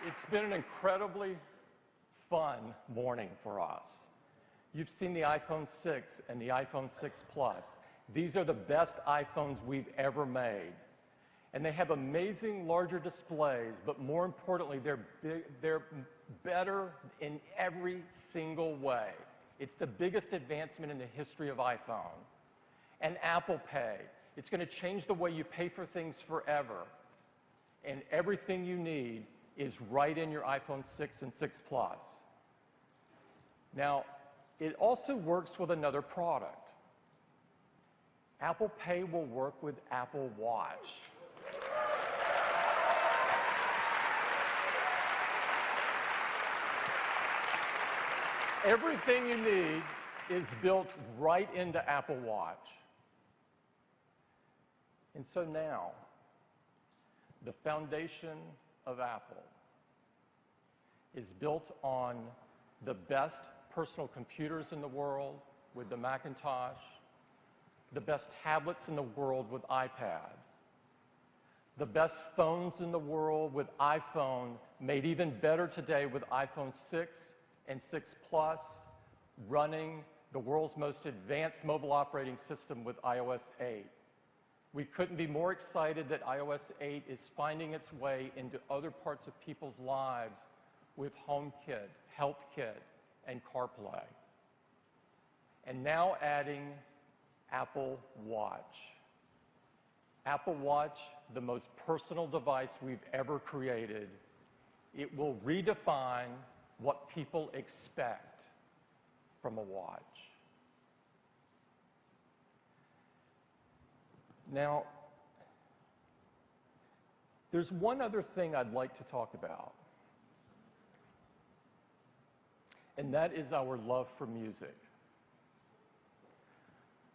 It's been an incredibly fun morning for us. You've seen the iPhone 6 and the iPhone 6 Plus. These are the best iPhones we've ever made. And they have amazing larger displays, but more importantly, they're better in every single way. It's the biggest advancement in the history of iPhone. And Apple Pay, it's going to change the way you pay for things forever. And everything you need is right in your iPhone 6 and 6 Plus. Now, it also works with another product. Apple Pay will work with Apple Watch. Everything you need is built right into Apple Watch. And so now, the foundation of Apple is built on the best personal computers in the world with the Macintosh, the best tablets in the world with iPad, the best phones in the world with iPhone, made even better today with iPhone 6 and 6 Plus, running the world's most advanced mobile operating system with iOS 8. We couldn't be more excited that iOS 8 is finding its way into other parts of people's lives with HomeKit, HealthKit, and CarPlay. And now adding Apple Watch. Apple Watch, the most personal device we've ever created. It will redefine what people expect from a watch. Now, there's one other thing I'd like to talk about, and that is our love for music.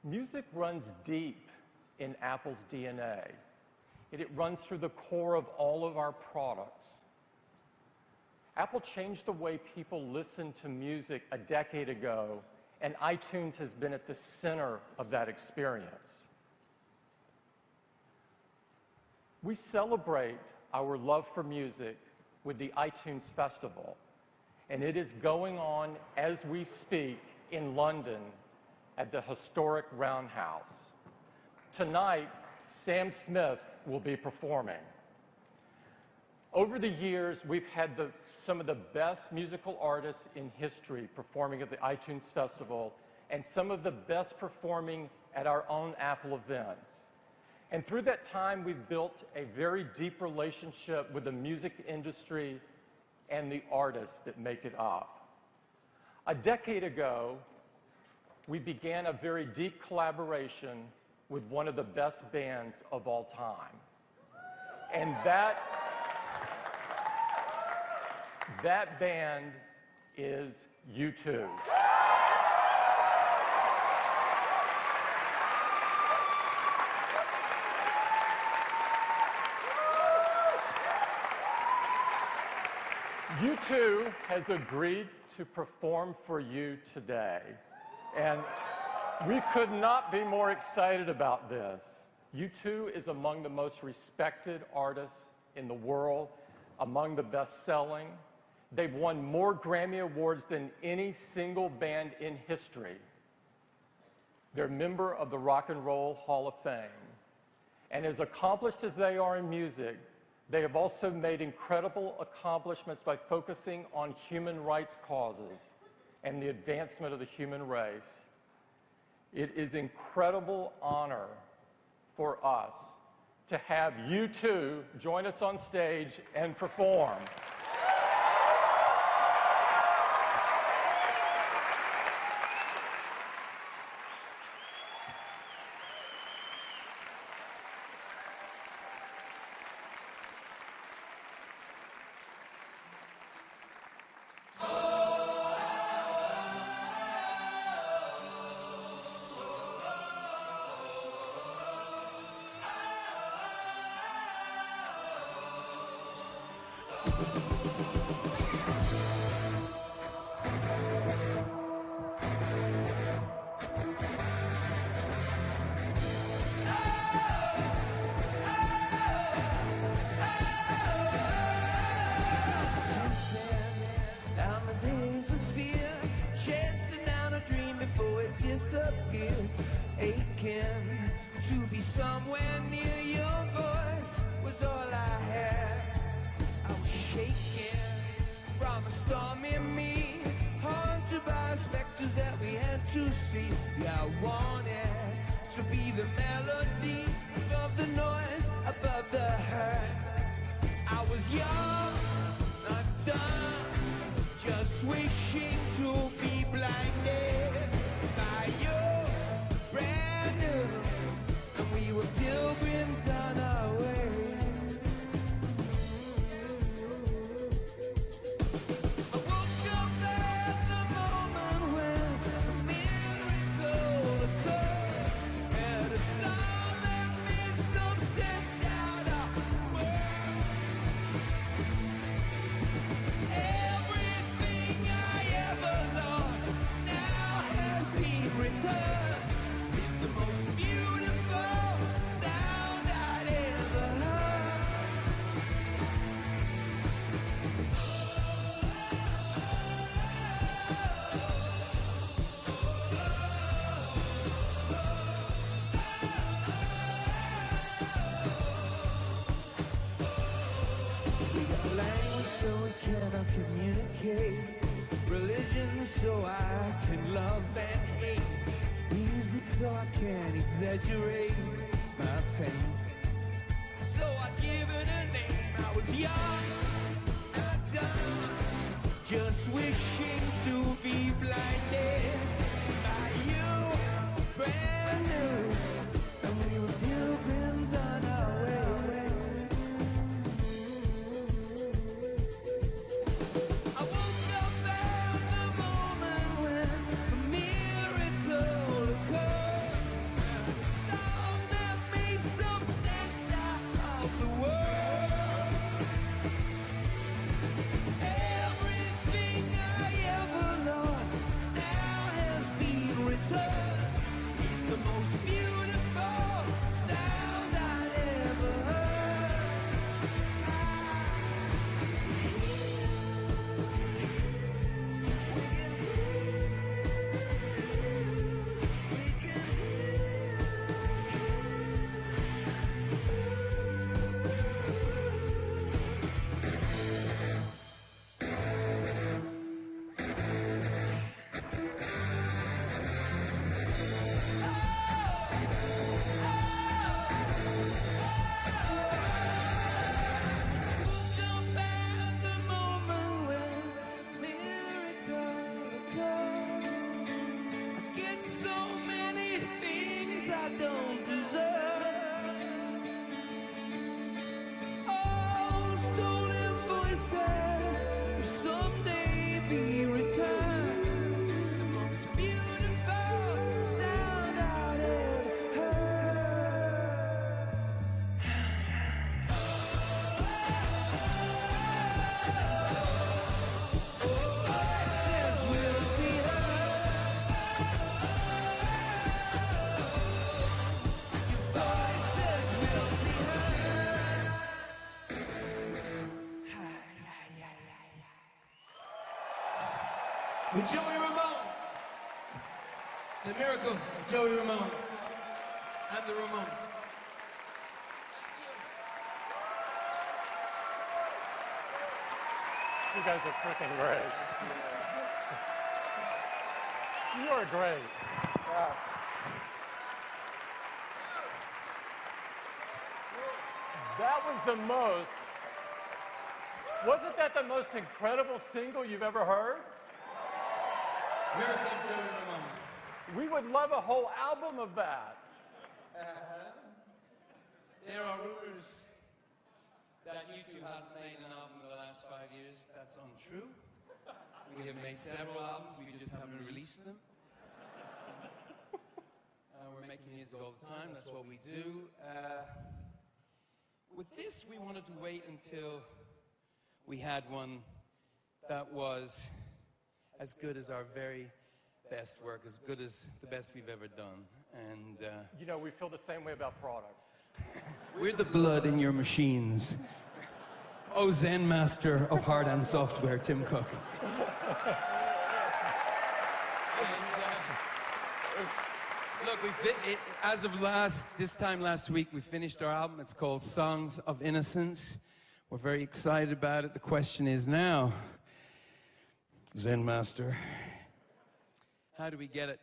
Music runs deep in Apple's DNA, and it runs through the core of all of our products. Apple changed the way people listen to music a decade ago, and iTunes has been at the center of that experience. We celebrate our love for music with the iTunes Festival, and it is going on as we speak in London at the historic Roundhouse. Tonight, Sam Smith will be performing. Over the years, we've had some of the best musical artists in history performing at the iTunes Festival, and some of the best performing at our own Apple events. And through that time, we've built a very deep relationship with the music industry and the artists that make it up. A decade ago, we began a very deep collaboration with one of the best bands of all time. And that band is U2. U2 has agreed to perform for you today, and we could not be more excited about this. U2 is among the most respected artists in the world, among the best-selling. They've won more Grammy Awards than any single band in history. They're a member of the Rock and Roll Hall of Fame. And as accomplished as they are in music, they have also made incredible accomplishments by focusing on human rights causes and the advancement of the human race. It is an incredible honor for us to have U2 join us on stage and perform. Religion so I can love and hate. Music so I can exaggerate my pain. So I give it a name. I was young and dumb, just wishing to be blinded by you, brand new, and we were pilgrims on our way. Everything I ever For Joey Ramone. The miracle of Joey Ramone and the Ramones. You guys are freaking great. You are great. Yeah. That was the most. Wasn't that the most incredible single you've ever heard? Miracle of Joey Ramone. We would love a whole album of that. There are rumors that U2 hasn't made an album in the last 5 years. That's untrue. We have made several albums, we just haven't released them. We're making music all the time, that's what we do. With this, we wanted to wait until we had one that was as good as our very best work, as good as the best we've ever done. And You know, we feel the same way about products. we're the blood in your machines. Oh, Zen master of hard and software, Tim Cook. Look, as of this time last week, we finished our album. It's called Songs of Innocence. We're very excited about it. The question is now, Zen master, how do we get it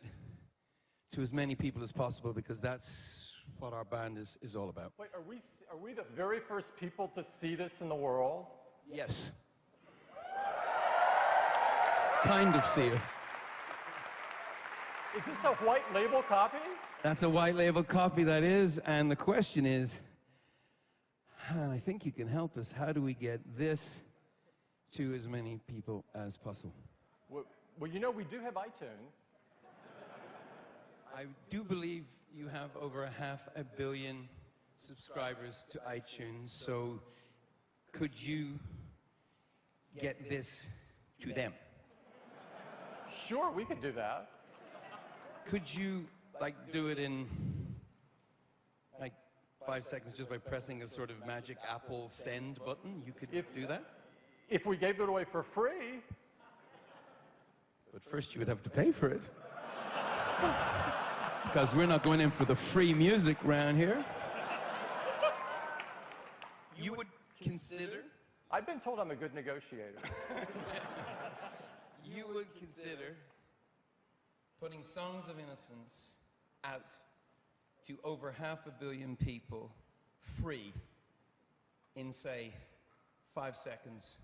to as many people as possible? Because that's what our band is all about. Wait, are we the very first people to see this in the world? Yes. Kind of see it. Is this a white label copy? That's a white label copy, that is. And the question is, and I think you can help us, how do we get this to as many people as possible? Well, you know, we do have iTunes. I do believe you have over 500 million subscribers to iTunes, so could you get this to them? Sure, we could do that. Could you, like, do it in, like, 5 seconds just by pressing a sort of magic Apple send button? You could do that? If we gave it away for free. But first you would have to pay for it. Because we're not going in for the free music around here. You would consider? I've been told I'm a good negotiator. You would consider putting Songs of Innocence out to over 500 million people free in, say, 5 seconds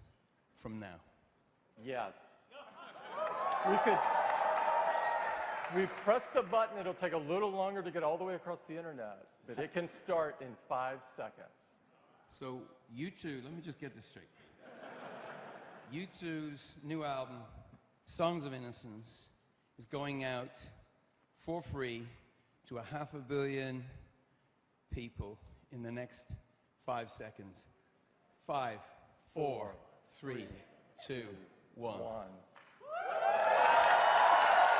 from now? Yes. We press the button, it'll take a little longer to get all the way across the internet, but it can start in 5 seconds. So U2, let me just get this straight. U2's new album, Songs of Innocence, is going out for free to 500 million people in the next 5 seconds. 5, 4, 3, 2, 1.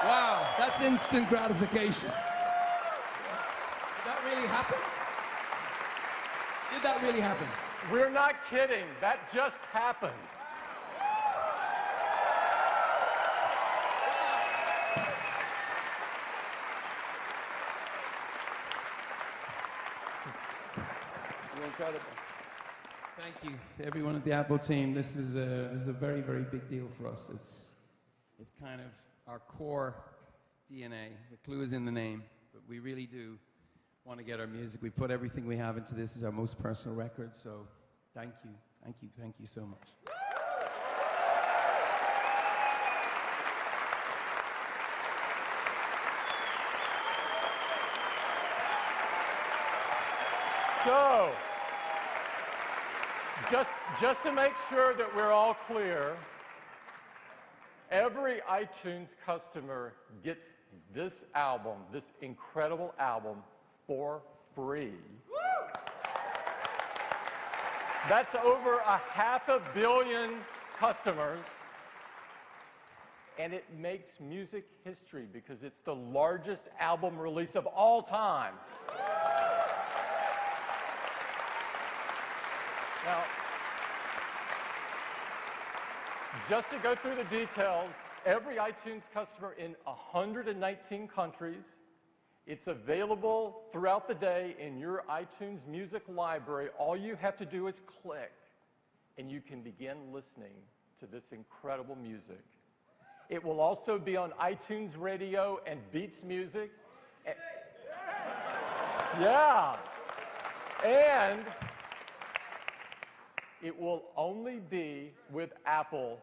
Wow, that's instant gratification. Did that really happen? Did that really happen? We're not kidding. That just happened. Incredible. Thank you to everyone at the Apple team. This is a very, very big deal for us. It's kind of our core DNA. The clue is in the name, but we really do want to get our music. We put everything we have into this. It's our most personal record, so thank you, thank you, thank you so much. So, just to make sure that we're all clear, every iTunes customer gets this album, this incredible album, for free. That's over 500 million customers, and it makes music history because it's the largest album release of all time. Now, just to go through the details, every iTunes customer in 119 countries. It's available throughout the day in your iTunes music library. All you have to do is click, and you can begin listening to this incredible music. It will also be on iTunes Radio and Beats Music. Yeah. And it will only be with Apple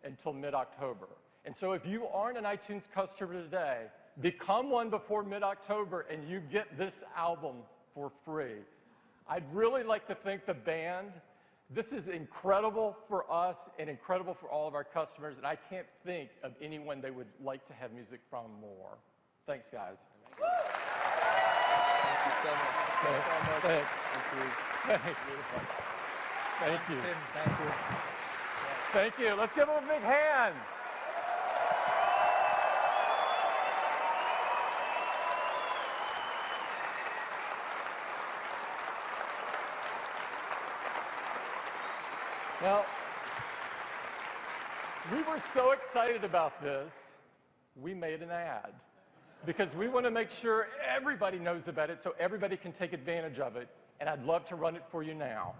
until mid-October. And so if you aren't an iTunes customer today, become one before mid-October and you get this album for free. I'd really like to thank the band. This is incredible for us and incredible for all of our customers, and I can't think of anyone they would like to have music from more. Thanks, guys. Thank you so much. Thanks. Thank you. Beautiful. Thank you. Tim, thank you. Thank you. Let's give them a big hand. Now, we were so excited about this, we made an ad. Because we want to make sure everybody knows about it so everybody can take advantage of it. And I'd love to run it for you now.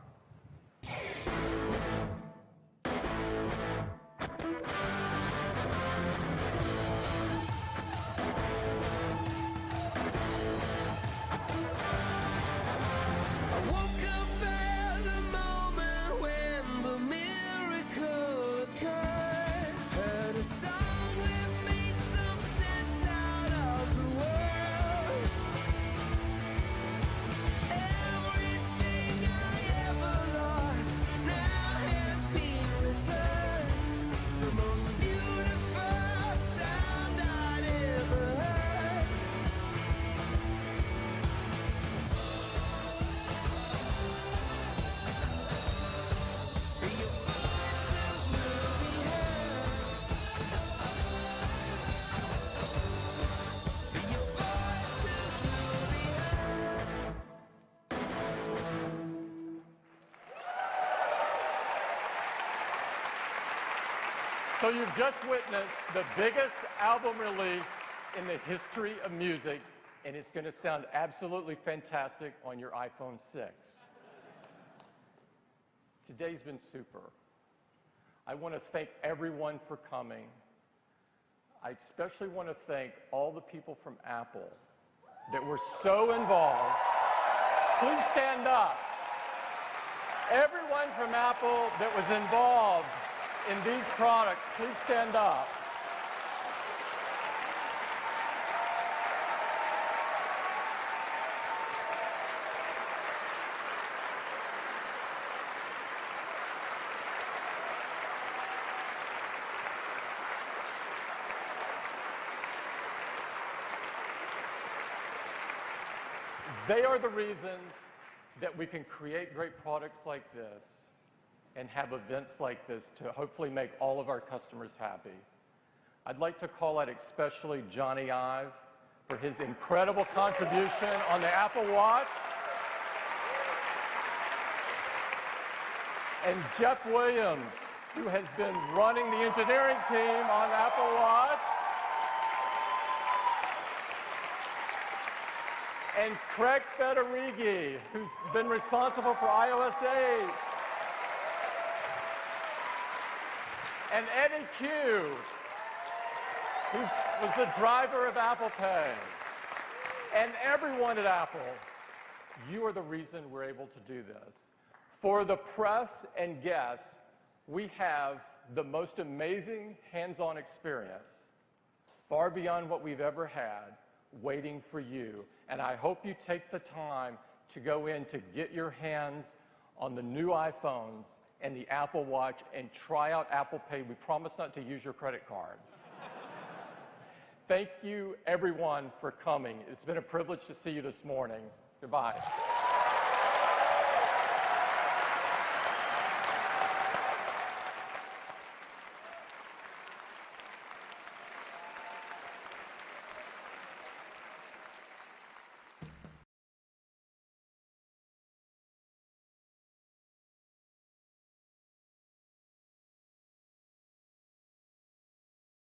So you've just witnessed the biggest album release in the history of music, and it's going to sound absolutely fantastic on your iPhone 6. Today's been super. I want to thank everyone for coming. I especially want to thank all the people from Apple that were so involved. Please stand up. Everyone from Apple that was involved in these products, please stand up. They are the reasons that we can create great products like this and have events like this to hopefully make all of our customers happy. I'd like to call out especially Johnny Ive for his incredible contribution on the Apple Watch. And Jeff Williams, who has been running the engineering team on Apple Watch. And Craig Federighi, who's been responsible for iOS 8. And Eddie Q, who was the driver of Apple Pay. And everyone at Apple, you are the reason we're able to do this. For the press and guests, we have the most amazing hands-on experience, far beyond what we've ever had, waiting for you. And I hope you take the time to go in to get your hands on the new iPhones and the Apple Watch and try out Apple Pay. We promise not to use your credit card. Thank you, everyone, for coming. It's been a privilege to see you this morning. Goodbye.